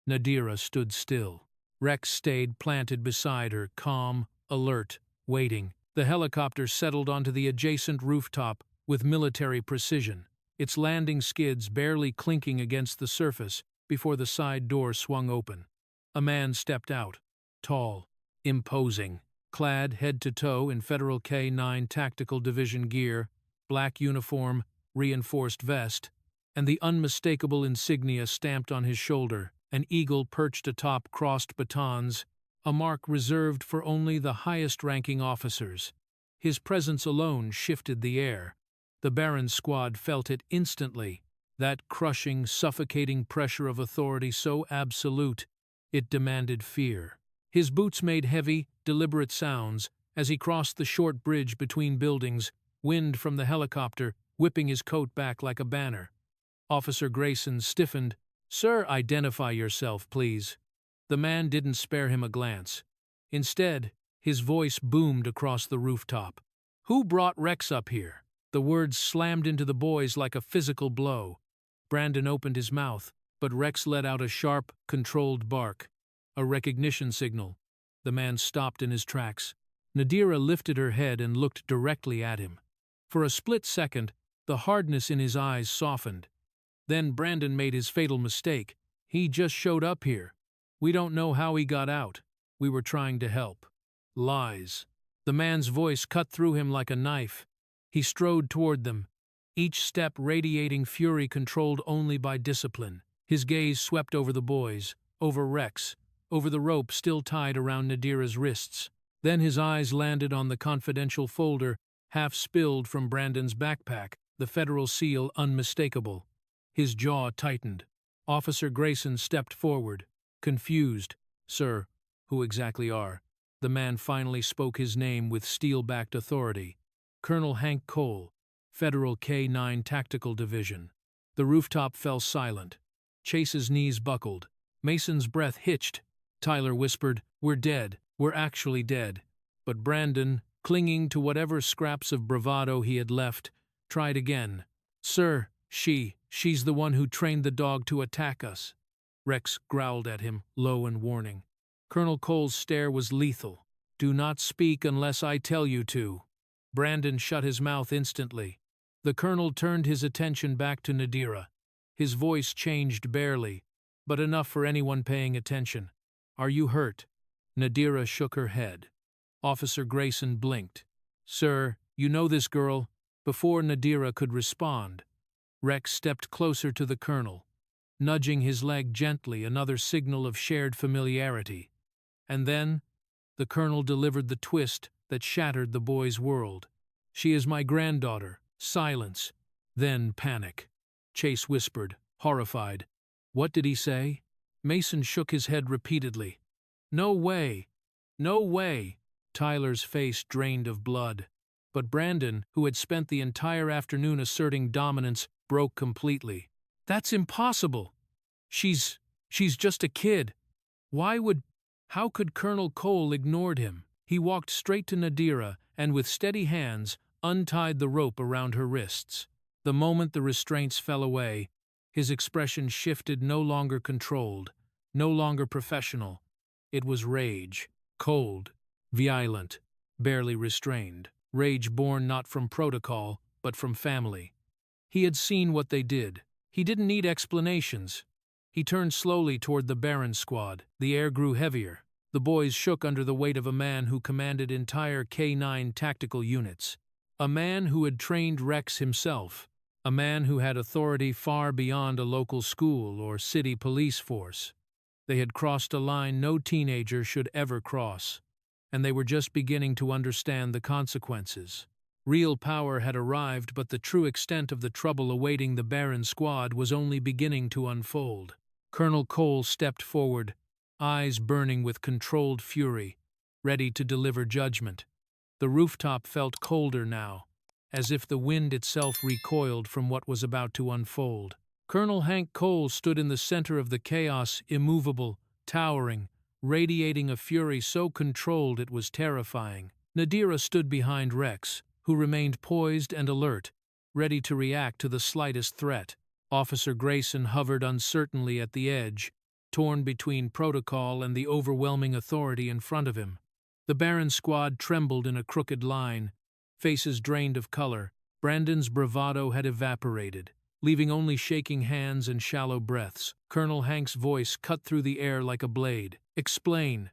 Nadira stood still. Rex stayed planted beside her, calm, alert, waiting. The helicopter settled onto the adjacent rooftop with military precision, its landing skids barely clinking against the surface before the side door swung open. A man stepped out, tall, imposing, clad head to toe in Federal K-9 Tactical Division gear, black uniform, reinforced vest, and the unmistakable insignia stamped on his shoulder, an eagle perched atop crossed batons, a mark reserved for only the highest-ranking officers. His presence alone shifted the air. The Baron's squad felt it instantly, that crushing, suffocating pressure of authority so absolute, it demanded fear. His boots made heavy, deliberate sounds as he crossed the short bridge between buildings, wind from the helicopter whipping his coat back like a banner. Officer Grayson stiffened. "Sir, identify yourself, please." The man didn't spare him a glance. Instead, his voice boomed across the rooftop. "Who brought Rex up here?" The words slammed into the boys like a physical blow. Brandon opened his mouth, but Rex let out a sharp, controlled bark. A recognition signal. The man stopped in his tracks. Nadira lifted her head and looked directly at him. For a split second, the hardness in his eyes softened. Then Brandon made his fatal mistake. "He just showed up here. We don't know how he got out. We were trying to help." Lies. The man's voice cut through him like a knife. He strode toward them, each step radiating fury controlled only by discipline. His gaze swept over the boys, over Rex, over the rope still tied around Nadira's wrists. Then his eyes landed on the confidential folder, half spilled from Brandon's backpack, the Federal seal unmistakable. His jaw tightened. Officer Grayson stepped forward, confused. "Sir, who exactly are?" The man finally spoke his name with steel-backed authority. "Colonel Hank Cole, Federal K-9 Tactical Division." The rooftop fell silent. Chase's knees buckled. Mason's breath hitched. Tyler whispered, "We're dead. We're actually dead." But Brandon, clinging to whatever scraps of bravado he had left, tried again. "Sir, she's the one who trained the dog to attack us." Rex growled at him, low and warning. Colonel Cole's stare was lethal. "Do not speak unless I tell you to." Brandon shut his mouth instantly. The colonel turned his attention back to Nadira. His voice changed barely, but enough for anyone paying attention. "Are you hurt?" Nadira shook her head. Officer Grayson blinked. "Sir, you know this girl?" Before Nadira could respond, Rex stepped closer to the colonel, nudging his leg gently, another signal of shared familiarity. And then, the colonel delivered the twist that shattered the boy's world. "She is my granddaughter." Silence. Then panic. Chase whispered, horrified. "What did he say?" Mason shook his head repeatedly. "No way! No way!" Tyler's face drained of blood. But Brandon, who had spent the entire afternoon asserting dominance, broke completely. "That's impossible! She's just a kid. How could Colonel Cole ignored him?" He walked straight to Nadira and with steady hands untied the rope around her wrists. The moment the restraints fell away, his expression shifted, no longer controlled, no longer professional. It was rage, cold, violent, barely restrained. Rage born not from protocol, but from family. He had seen what they did. He didn't need explanations. He turned slowly toward the Baron squad. The air grew heavier. The boys shook under the weight of a man who commanded entire K-9 tactical units. A man who had trained Rex himself. A man who had authority far beyond a local school or city police force. They had crossed a line no teenager should ever cross, and they were just beginning to understand the consequences. Real power had arrived, but the true extent of the trouble awaiting the Baron squad was only beginning to unfold. Colonel Cole stepped forward, eyes burning with controlled fury, ready to deliver judgment. The rooftop felt colder now, as if the wind itself recoiled from what was about to unfold. Colonel Hank Cole stood in the center of the chaos, immovable, towering, radiating a fury so controlled it was terrifying. Nadira stood behind Rex, who remained poised and alert, ready to react to the slightest threat. Officer Grayson hovered uncertainly at the edge, torn between protocol and the overwhelming authority in front of him. The Baron squad trembled in a crooked line, faces drained of color. Brandon's bravado had evaporated, leaving only shaking hands and shallow breaths. Colonel Hank's voice cut through the air like a blade. "Explain.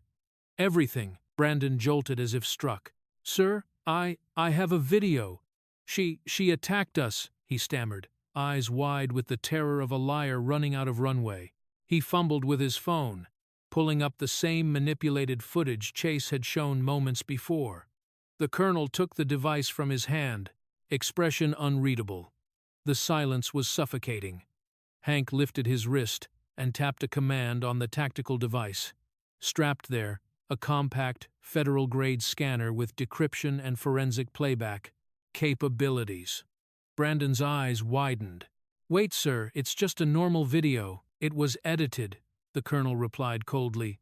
Everything." Brandon jolted as if struck. "Sir, I have a video. She attacked us," he stammered, eyes wide with the terror of a liar running out of runway. He fumbled with his phone, pulling up the same manipulated footage Chase had shown moments before. The colonel took the device from his hand, expression unreadable. The silence was suffocating. Hank lifted his wrist and tapped a command on the tactical device. Strapped there, a compact, federal-grade scanner with decryption and forensic playback capabilities. Brandon's eyes widened. "Wait, sir, it's just a normal video. It was edited," the colonel replied coldly.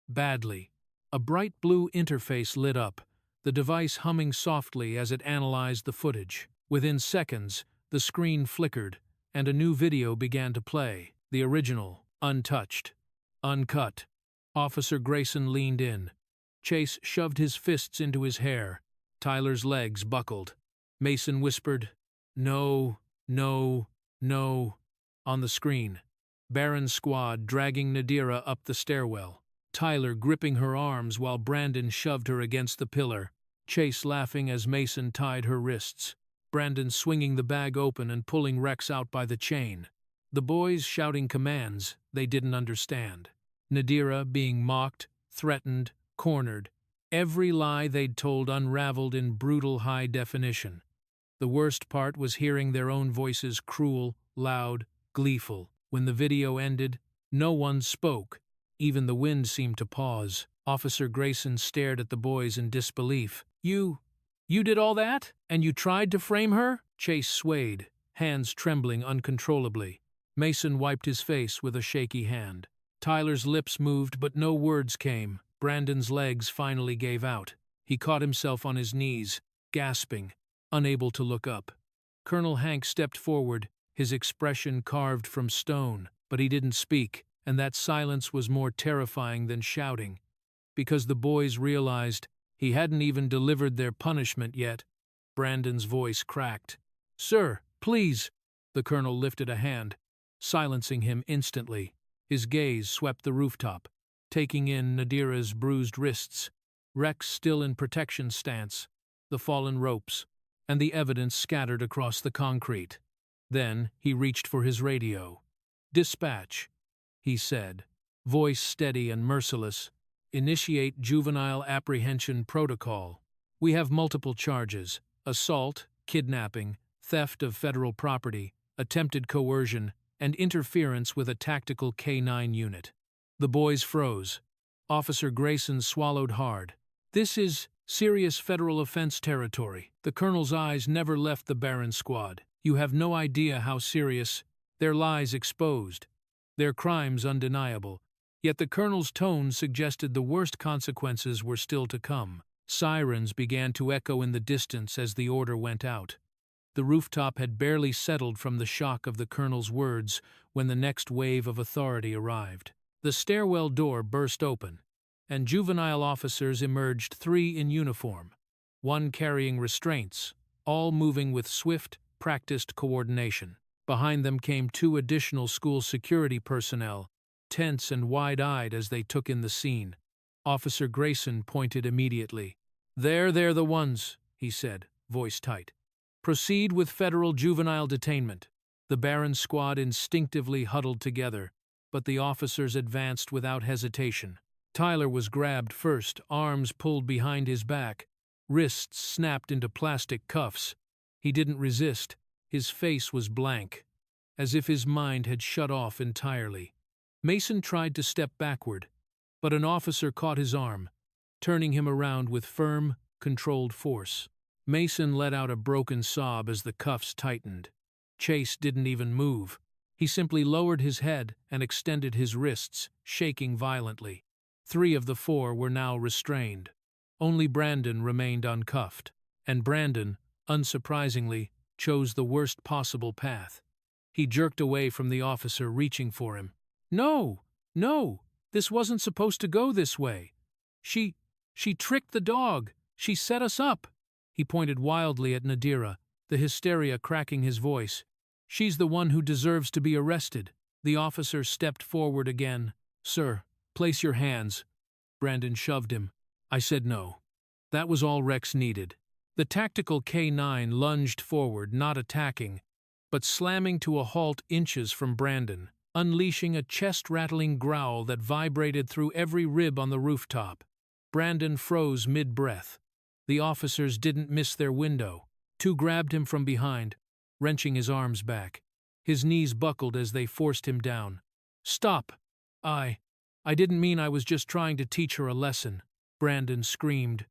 "Badly." A bright blue interface lit up, the device humming softly as it analyzed the footage. Within seconds, the screen flickered, and a new video began to play. The original, untouched, uncut. Officer Grayson leaned in. Chase shoved his fists into his hair. Tyler's legs buckled. Mason whispered, "No, no, no," on the screen. Baron's squad dragging Nadira up the stairwell. Tyler gripping her arms while Brandon shoved her against the pillar. Chase laughing as Mason tied her wrists. Brandon swinging the bag open and pulling Rex out by the chain. The boys shouting commands they didn't understand. Nadira being mocked, threatened, cornered. Every lie they'd told unraveled in brutal high definition. The worst part was hearing their own voices cruel, loud, gleeful. When the video ended, no one spoke. Even the wind seemed to pause. Officer Grayson stared at the boys in disbelief. You did all that? And you tried to frame her?" Chase swayed, hands trembling uncontrollably. Mason wiped his face with a shaky hand. Tyler's lips moved, but no words came. Brandon's legs finally gave out. He caught himself on his knees, gasping, unable to look up. Colonel Hank stepped forward, his expression carved from stone, but he didn't speak, and that silence was more terrifying than shouting, because the boys realized he hadn't even delivered their punishment yet. Brandon's voice cracked. "Sir, please!" The colonel lifted a hand, silencing him instantly. His gaze swept the rooftop, taking in Nadira's bruised wrists, Rex still in protection stance, the fallen ropes, and the evidence scattered across the concrete. Then he reached for his radio. "Dispatch," he said, voice steady and merciless. "Initiate juvenile apprehension protocol. We have multiple charges: assault, kidnapping, theft of federal property, attempted coercion, and interference with a tactical K-9 unit." The boys froze. Officer Grayson swallowed hard. "This is serious federal offense territory." The colonel's eyes never left the Baron squad. "You have no idea how serious. Their lies exposed. Their crimes undeniable." Yet the colonel's tone suggested the worst consequences were still to come. Sirens began to echo in the distance as the order went out. The rooftop had barely settled from the shock of the colonel's words when the next wave of authority arrived. The stairwell door burst open, and juvenile officers emerged, 3 in uniform, 1 carrying restraints, all moving with swift, practiced coordination. Behind them came 2 additional school security personnel, tense and wide-eyed as they took in the scene. Officer Grayson pointed immediately. They're the ones," he said, voice tight. "Proceed with federal juvenile detainment." The Baron squad instinctively huddled together, but the officers advanced without hesitation. Tyler was grabbed first, arms pulled behind his back, wrists snapped into plastic cuffs. He didn't resist. His face was blank, as if his mind had shut off entirely. Mason tried to step backward, but an officer caught his arm, turning him around with firm, controlled force. Mason let out a broken sob as the cuffs tightened. Chase didn't even move. He simply lowered his head and extended his wrists, shaking violently. 3 of the 4 were now restrained. Only Brandon remained uncuffed, and Brandon, unsurprisingly, chose the worst possible path. He jerked away from the officer reaching for him. No, this wasn't supposed to go this way. She tricked the dog. She set us up. He pointed wildly at Nadira, the hysteria cracking his voice. She's the one who deserves to be arrested. The officer stepped forward again. Sir, place your hands. Brandon shoved him. I said no. That was all Rex needed. The tactical K-9 lunged forward, not attacking, but slamming to a halt inches from Brandon, unleashing a chest-rattling growl that vibrated through every rib on the rooftop. Brandon froze mid-breath. The officers didn't miss their window. 2 grabbed him from behind, wrenching his arms back. His knees buckled as they forced him down. Stop! I didn't mean. I was just trying to teach her a lesson, Brandon screamed,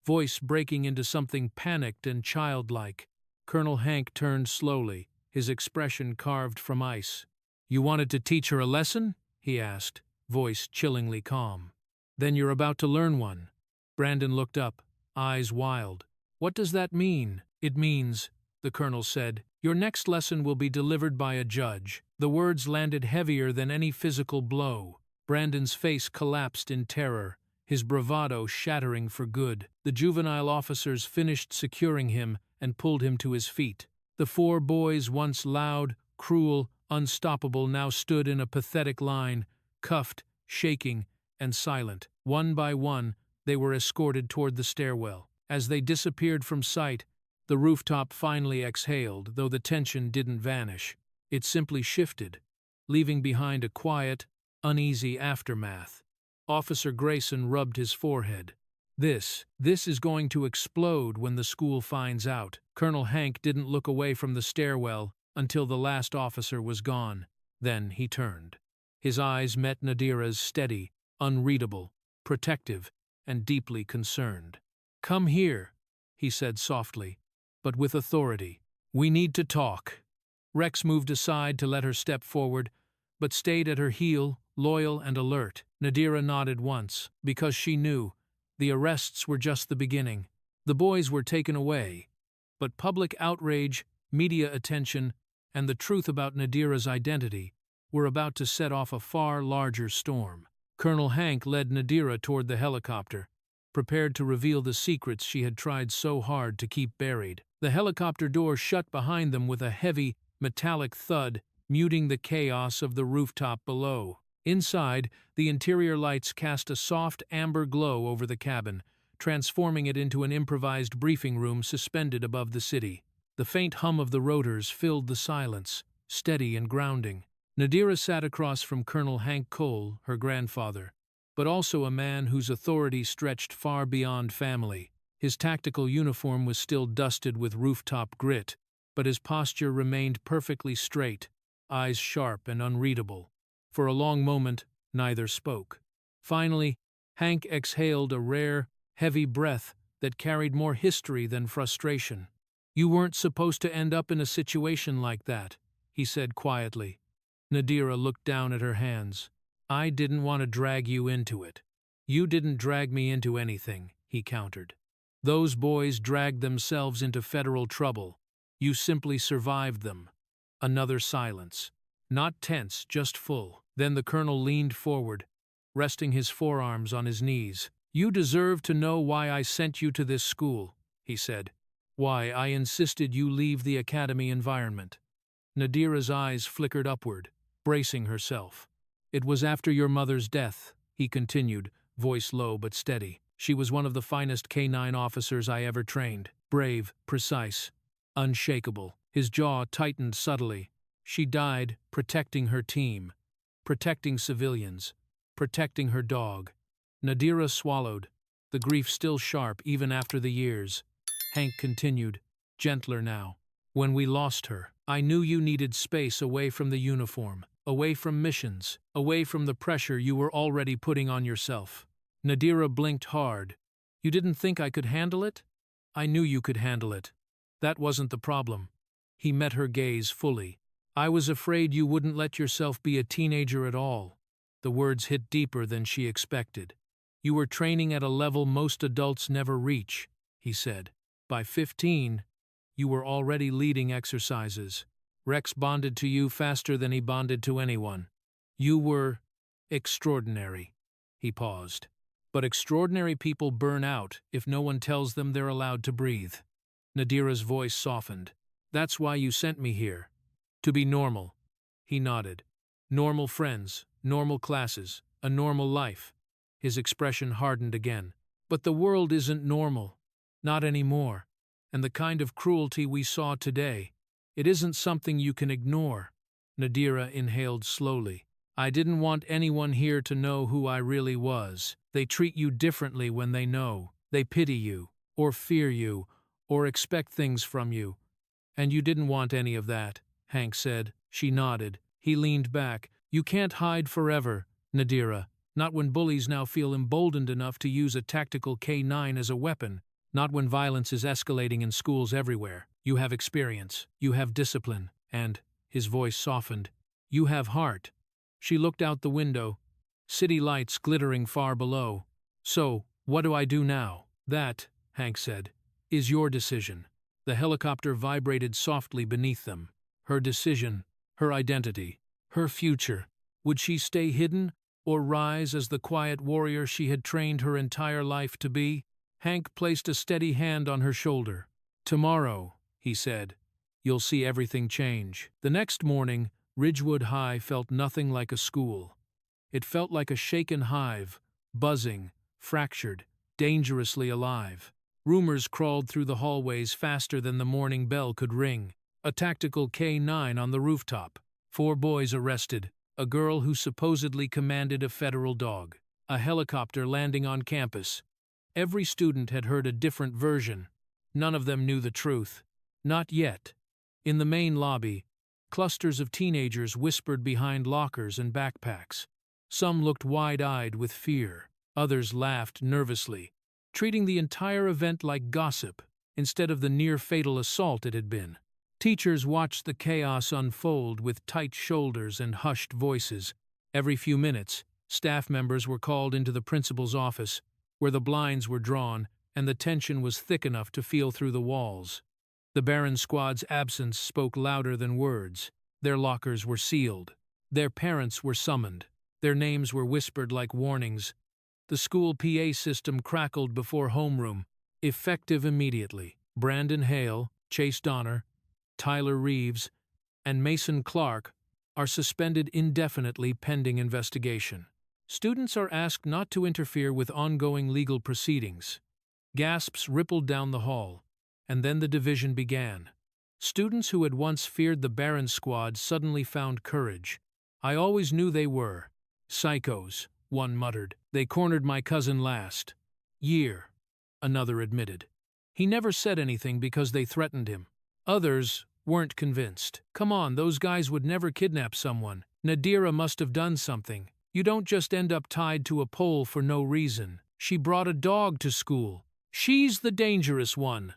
voice breaking into something panicked and childlike. Colonel Hank turned slowly, his expression carved from ice. You wanted to teach her a lesson? He asked, voice chillingly calm. Then you're about to learn one. Brandon looked up, eyes wild. What does that mean? It means, the colonel said, your next lesson will be delivered by a judge. The words landed heavier than any physical blow. Brandon's face collapsed in terror, his bravado shattering for good. The juvenile officers finished securing him and pulled him to his feet. The 4 boys, once loud, cruel, unstoppable, now stood in a pathetic line, cuffed, shaking, and silent. One by one, they were escorted toward the stairwell. As they disappeared from sight, the rooftop finally exhaled, though the tension didn't vanish. It simply shifted, leaving behind a quiet, uneasy aftermath. Officer Grayson rubbed his forehead. This is going to explode when the school finds out. Colonel Hank didn't look away from the stairwell until the last officer was gone. Then he turned. His eyes met Nadira's, steady, unreadable, protective, and deeply concerned. Come here, he said softly, but with authority. We need to talk. Rex moved aside to let her step forward, but stayed at her heel, loyal and alert. Nadira nodded once, because she knew the arrests were just the beginning. The boys were taken away, but public outrage, media attention, and the truth about Nadira's identity were about to set off a far larger storm. Colonel Hank led Nadira toward the helicopter, prepared to reveal the secrets she had tried so hard to keep buried. The helicopter door shut behind them with a heavy, metallic thud, muting the chaos of the rooftop below. Inside, the interior lights cast a soft amber glow over the cabin, transforming it into an improvised briefing room suspended above the city. The faint hum of the rotors filled the silence, steady and grounding. Nadira sat across from Colonel Hank Cole, her grandfather, but also a man whose authority stretched far beyond family. His tactical uniform was still dusted with rooftop grit, but his posture remained perfectly straight, eyes sharp and unreadable. For a long moment, neither spoke. Finally, Hank exhaled a rare, heavy breath that carried more history than frustration. You weren't supposed to end up in a situation like that, he said quietly. Nadira looked down at her hands. I didn't want to drag you into it. You didn't drag me into anything, he countered. Those boys dragged themselves into federal trouble. You simply survived them. Another silence. Not tense, just full. Then the colonel leaned forward, resting his forearms on his knees. You deserve to know why I sent you to this school, he said. Why I insisted you leave the academy environment. Nadira's eyes flickered upward, bracing herself. It was after your mother's death, he continued, voice low but steady. She was one of the finest K-9 officers I ever trained. Brave, precise, unshakable. His jaw tightened subtly. She died protecting her team. protecting civilians, protecting her dog. Nadira swallowed, the grief still sharp even after the years. Hank continued, gentler now. When we lost her, I knew you needed space away from the uniform, away from missions, away from the pressure you were already putting on yourself. Nadira blinked hard. You didn't think I could handle it? I knew you could handle it. That wasn't the problem. He met her gaze fully. I was afraid you wouldn't let yourself be a teenager at all. The words hit deeper than she expected. You were training at a level most adults never reach, he said. By 15, you were already leading exercises. Rex bonded to you faster than he bonded to anyone. You were extraordinary. He paused. But extraordinary people burn out if no one tells them they're allowed to breathe. Nadira's voice softened. That's why you sent me here. To be normal. He nodded. Normal friends, normal classes, a normal life. His expression hardened again. But the world isn't normal. Not anymore. And the kind of cruelty we saw today, it isn't something you can ignore. Nadira inhaled slowly. I didn't want anyone here to know who I really was. They treat you differently when they know. They pity you, or fear you, or expect things from you. And you didn't want any of that, Hank said. She nodded. He leaned back. You can't hide forever, Nadira. Not when bullies now feel emboldened enough to use a tactical K9 as a weapon. Not when violence is escalating in schools everywhere. You have experience. You have discipline. And, his voice softened, you have heart. She looked out the window. City lights glittering far below. So, what do I do now? That, Hank said, is your decision. The helicopter vibrated softly beneath them. Her decision, her identity, her future. Would she stay hidden, or rise as the quiet warrior she had trained her entire life to be? Hank placed a steady hand on her shoulder. Tomorrow, he said, you'll see everything change. The next morning, Ridgewood High felt nothing like a school. It felt like a shaken hive, buzzing, fractured, dangerously alive. Rumors crawled through the hallways faster than the morning bell could ring. A tactical K9 on the rooftop. 4 boys arrested. A girl who supposedly commanded a federal dog. A helicopter landing on campus. Every student had heard a different version. None of them knew the truth. Not yet. In the main lobby, clusters of teenagers whispered behind lockers and backpacks. Some looked wide-eyed with fear. Others laughed nervously, treating the entire event like gossip instead of the near-fatal assault it had been. Teachers watched the chaos unfold with tight shoulders and hushed voices. Every few minutes, staff members were called into the principal's office, where the blinds were drawn and the tension was thick enough to feel through the walls. The Baron Squad's absence spoke louder than words. Their lockers were sealed. Their parents were summoned. Their names were whispered like warnings. The school PA system crackled before homeroom, effective immediately. Brandon Hale, Chase Donner, Tyler Reeves, and Mason Clark are suspended indefinitely pending investigation. Students are asked not to interfere with ongoing legal proceedings. Gasps rippled down the hall, and then the division began. Students who had once feared the Baron Squad suddenly found courage. I always knew they were. Psychos, one muttered. They cornered my cousin last year, another admitted. He never said anything because they threatened him. Others weren't convinced. Come on, those guys would never kidnap someone. Nadira must have done something. You don't just end up tied to a pole for no reason. She brought a dog to school. She's the dangerous one.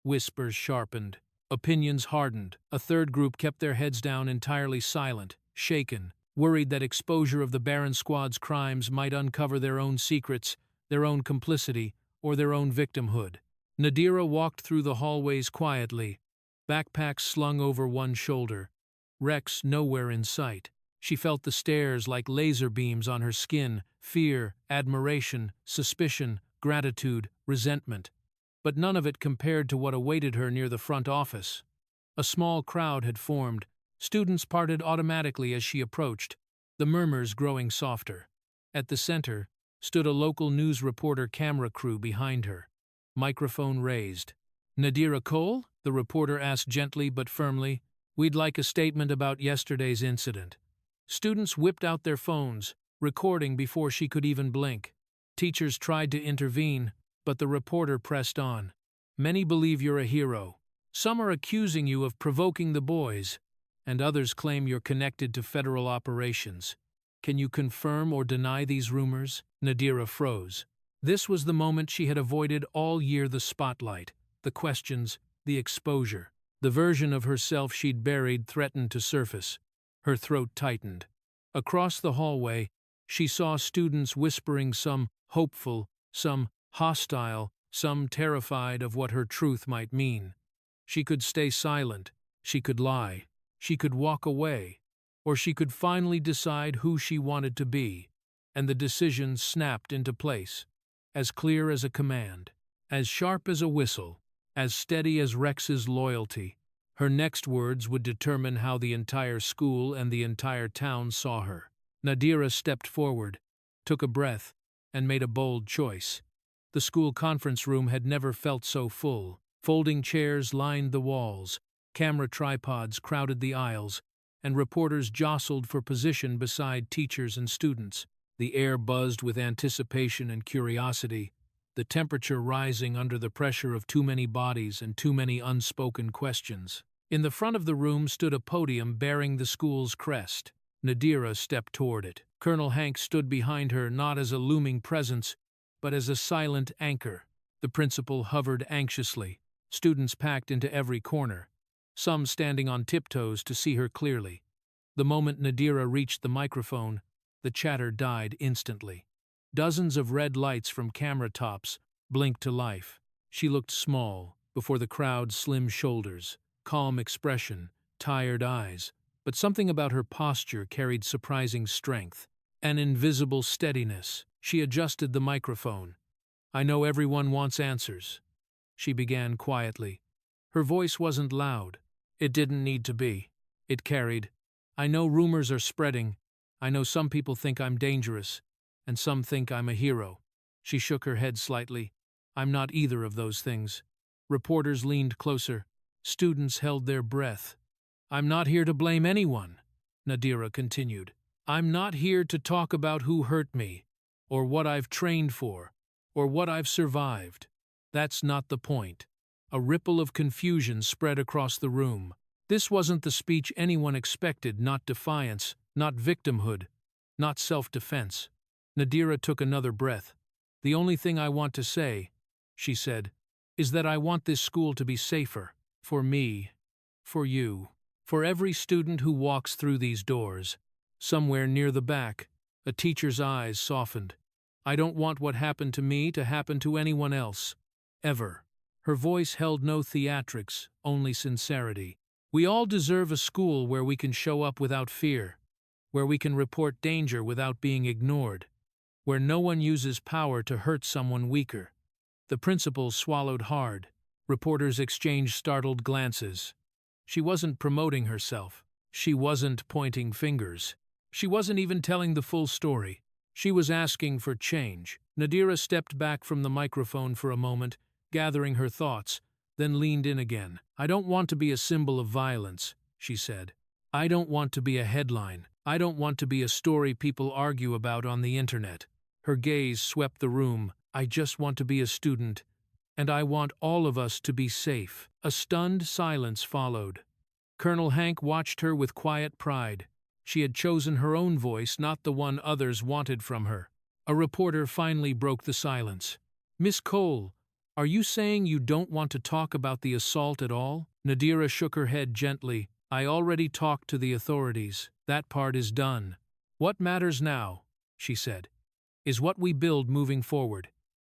Whispers sharpened. Opinions hardened. A third group kept their heads down, entirely silent, shaken, worried that exposure of the Baron Squad's crimes might uncover their own secrets, their own complicity, or their own victimhood. Nadira walked through the hallways quietly, backpacks slung over one shoulder. Rex nowhere in sight. She felt the stares like laser beams on her skin, fear, admiration, suspicion, gratitude, resentment. But none of it compared to what awaited her near the front office. A small crowd had formed. Students parted automatically as she approached, the murmurs growing softer. At the center stood a local news reporter camera crew behind her. Microphone raised. Nadira Cole? The reporter asked gently but firmly. We'd like a statement about yesterday's incident. Students whipped out their phones, recording before she could even blink. Teachers tried to intervene, but the reporter pressed on. Many believe you're a hero. Some are accusing you of provoking the boys, and others claim you're connected to federal operations. Can you confirm or deny these rumors? Nadira froze. This was the moment she had avoided all year: the spotlight, the questions, the exposure. The version of herself she'd buried threatened to surface. Her throat tightened. Across the hallway, she saw students whispering, some hopeful, some hostile, some terrified of what her truth might mean. She could stay silent, she could lie, she could walk away, or she could finally decide who she wanted to be. And the decision snapped into place, as clear as a command, as sharp as a whistle, as steady as Rex's loyalty. Her next words would determine how the entire school and the entire town saw her. Nadira stepped forward, took a breath, and made a bold choice. The school conference room had never felt so full. Folding chairs lined the walls, camera tripods crowded the aisles, and reporters jostled for position beside teachers and students. The air buzzed with anticipation and curiosity, the temperature rising under the pressure of too many bodies and too many unspoken questions. In the front of the room stood a podium bearing the school's crest. Nadira stepped toward it. Colonel Hank stood behind her, not as a looming presence, but as a silent anchor. The principal hovered anxiously. Students packed into every corner, some standing on tiptoes to see her clearly. The moment Nadira reached the microphone, the chatter died instantly. Dozens of red lights from camera tops blinked to life. She looked small before the crowd's slim shoulders, calm expression, tired eyes, but something about her posture carried surprising strength, an invisible steadiness. She adjusted the microphone. "I know everyone wants answers," she began quietly. Her voice wasn't loud. It didn't need to be. It carried, "I know rumors are spreading. I know some people think I'm dangerous, and some think I'm a hero." She shook her head slightly. "I'm not either of those things." Reporters leaned closer. Students held their breath. "I'm not here to blame anyone," Nadira continued. "I'm not here to talk about who hurt me, or what I've trained for, or what I've survived. That's not the point." A ripple of confusion spread across the room. This wasn't the speech anyone expected, not defiance, not victimhood, not self-defense. Nadira took another breath. "The only thing I want to say," she said, "is that I want this school to be safer. For me, for you, for every student who walks through these doors." Somewhere near the back, a teacher's eyes softened. "I don't want what happened to me to happen to anyone else. Ever." Her voice held no theatrics, only sincerity. "We all deserve a school where we can show up without fear, where we can report danger without being ignored, where no one uses power to hurt someone weaker." The principal swallowed hard. Reporters exchanged startled glances. She wasn't promoting herself. She wasn't pointing fingers. She wasn't even telling the full story. She was asking for change. Nadira stepped back from the microphone for a moment, gathering her thoughts, then leaned in again. "I don't want to be a symbol of violence," she said. "I don't want to be a headline. I don't want to be a story people argue about on the internet." Her gaze swept the room. "I just want to be a student, and I want all of us to be safe." A stunned silence followed. Colonel Hank watched her with quiet pride. She had chosen her own voice, not the one others wanted from her. A reporter finally broke the silence. "Miss Cole, are you saying you don't want to talk about the assault at all?" Nadira shook her head gently. "I already talked to the authorities. That part is done. What matters now," she said, "is what we build moving forward."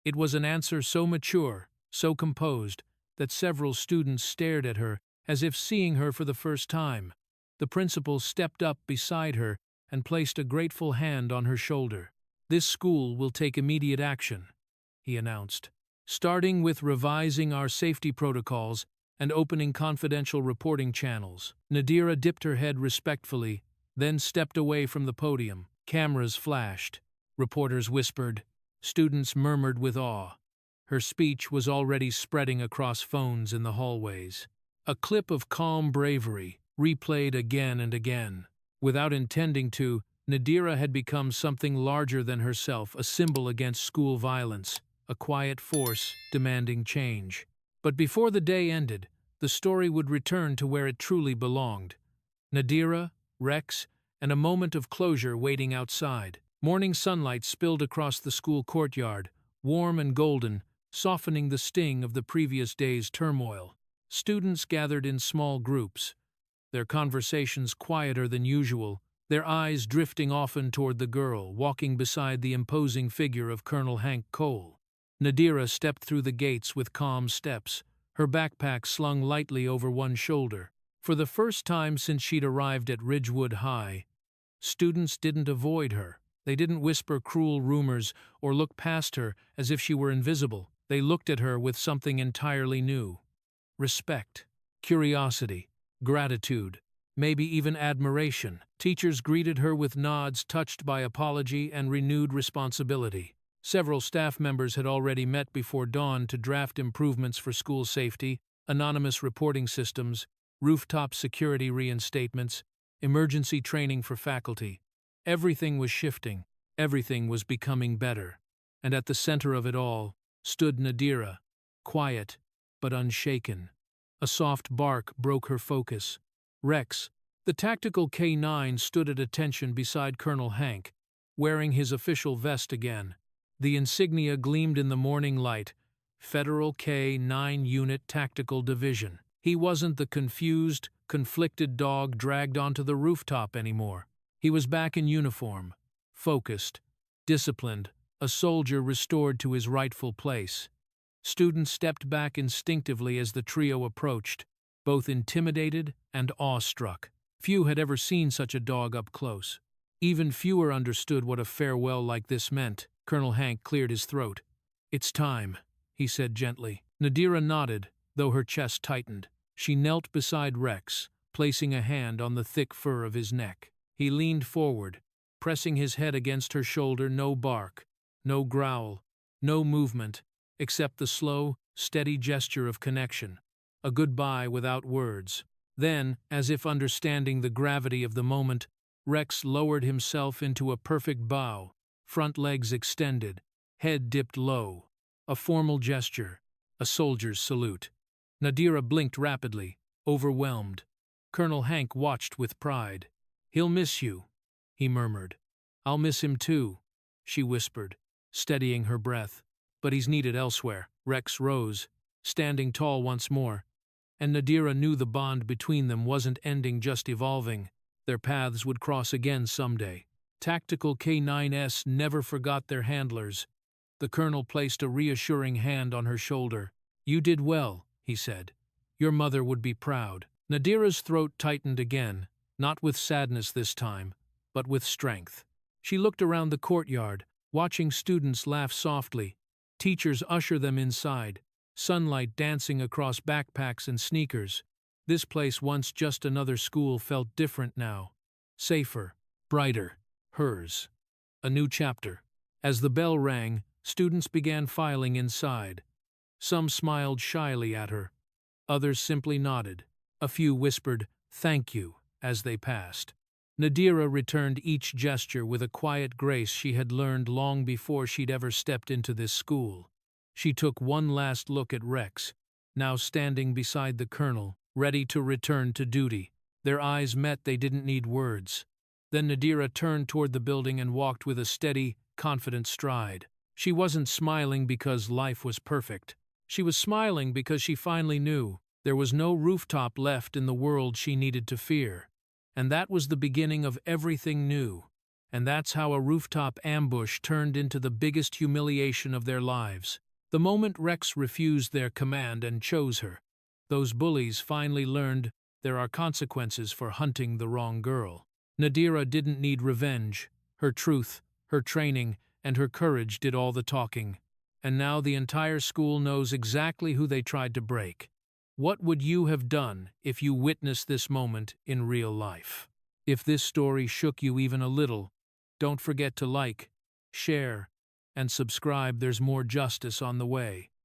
It was an answer so mature, so composed, that several students stared at her as if seeing her for the first time. The principal stepped up beside her and placed a grateful hand on her shoulder. "This school will take immediate action," he announced, "starting with revising our safety protocols and opening confidential reporting channels." Nadira dipped her head respectfully, then stepped away from the podium. Cameras flashed. Reporters whispered. Students murmured with awe. Her speech was already spreading across phones in the hallways. A clip of calm bravery, replayed again and again. Without intending to, Nadira had become something larger than herself, a symbol against school violence, a quiet force demanding change. But before the day ended, the story would return to where it truly belonged. Nadira, Rex, and a moment of closure waiting outside. Morning sunlight spilled across the school courtyard, warm and golden, softening the sting of the previous day's turmoil. Students gathered in small groups, their conversations quieter than usual, their eyes drifting often toward the girl walking beside the imposing figure of Colonel Hank Cole. Nadira stepped through the gates with calm steps, her backpack slung lightly over one shoulder. For the first time since she'd arrived at Ridgewood High, students didn't avoid her. They didn't whisper cruel rumors or look past her as if she were invisible. They looked at her with something entirely new. Respect, curiosity, gratitude, maybe even admiration. Teachers greeted her with nods touched by apology and renewed responsibility. Several staff members had already met before dawn to draft improvements for school safety, anonymous reporting systems, rooftop security reinstatements, emergency training for faculty. Everything was shifting, everything was becoming better. And at the center of it all stood Nadira, quiet but unshaken. A soft bark broke her focus. Rex, the tactical K-9, stood at attention beside Colonel Hank, wearing his official vest again. The insignia gleamed in the morning light. Federal K-9 Unit Tactical Division. He wasn't the confused, conflicted dog dragged onto the rooftop anymore. He was back in uniform, focused, disciplined, a soldier restored to his rightful place. Students stepped back instinctively as the trio approached, both intimidated and awestruck. Few had ever seen such a dog up close. Even fewer understood what a farewell like this meant. Colonel Hank cleared his throat. "It's time," he said gently. Nadira nodded, though her chest tightened. She knelt beside Rex, placing a hand on the thick fur of his neck. He leaned forward, pressing his head against her shoulder. No bark, no growl, no movement, except the slow, steady gesture of connection. A goodbye without words. Then, as if understanding the gravity of the moment, Rex lowered himself into a perfect bow, front legs extended, head dipped low. A formal gesture, a soldier's salute. Nadira blinked rapidly, overwhelmed. Colonel Hank watched with pride. "He'll miss you," he murmured. "I'll miss him too," she whispered, steadying her breath. "But he's needed elsewhere." Rex rose, standing tall once more, and Nadira knew the bond between them wasn't ending, just evolving. Their paths would cross again someday. Tactical K-9s never forgot their handlers. The colonel placed a reassuring hand on her shoulder. "You did well," he said. "Your mother would be proud." Nadira's throat tightened again, not with sadness this time, but with strength. She looked around the courtyard, watching students laugh softly, teachers usher them inside, sunlight dancing across backpacks and sneakers. This place, once just another school, felt different now. Safer, brighter, hers. A new chapter. As the bell rang, students began filing inside. Some smiled shyly at her. Others simply nodded. A few whispered, "Thank you," as they passed. Nadira returned each gesture with a quiet grace she had learned long before she'd ever stepped into this school. She took one last look at Rex, now standing beside the colonel, ready to return to duty. Their eyes met. They didn't need words. Then Nadira turned toward the building and walked with a steady, confident stride. She wasn't smiling because life was perfect. She was smiling because she finally knew there was no rooftop left in the world she needed to fear. And that was the beginning of everything new. And that's how a rooftop ambush turned into the biggest humiliation of their lives. The moment Rex refused their command and chose her, those bullies finally learned there are consequences for hunting the wrong girl. Nadira didn't need revenge. Her truth, her training, and her courage did all the talking. And now the entire school knows exactly who they tried to break. What would you have done if you witnessed this moment in real life? If this story shook you even a little, don't forget to like, share, and subscribe. There's more justice on the way.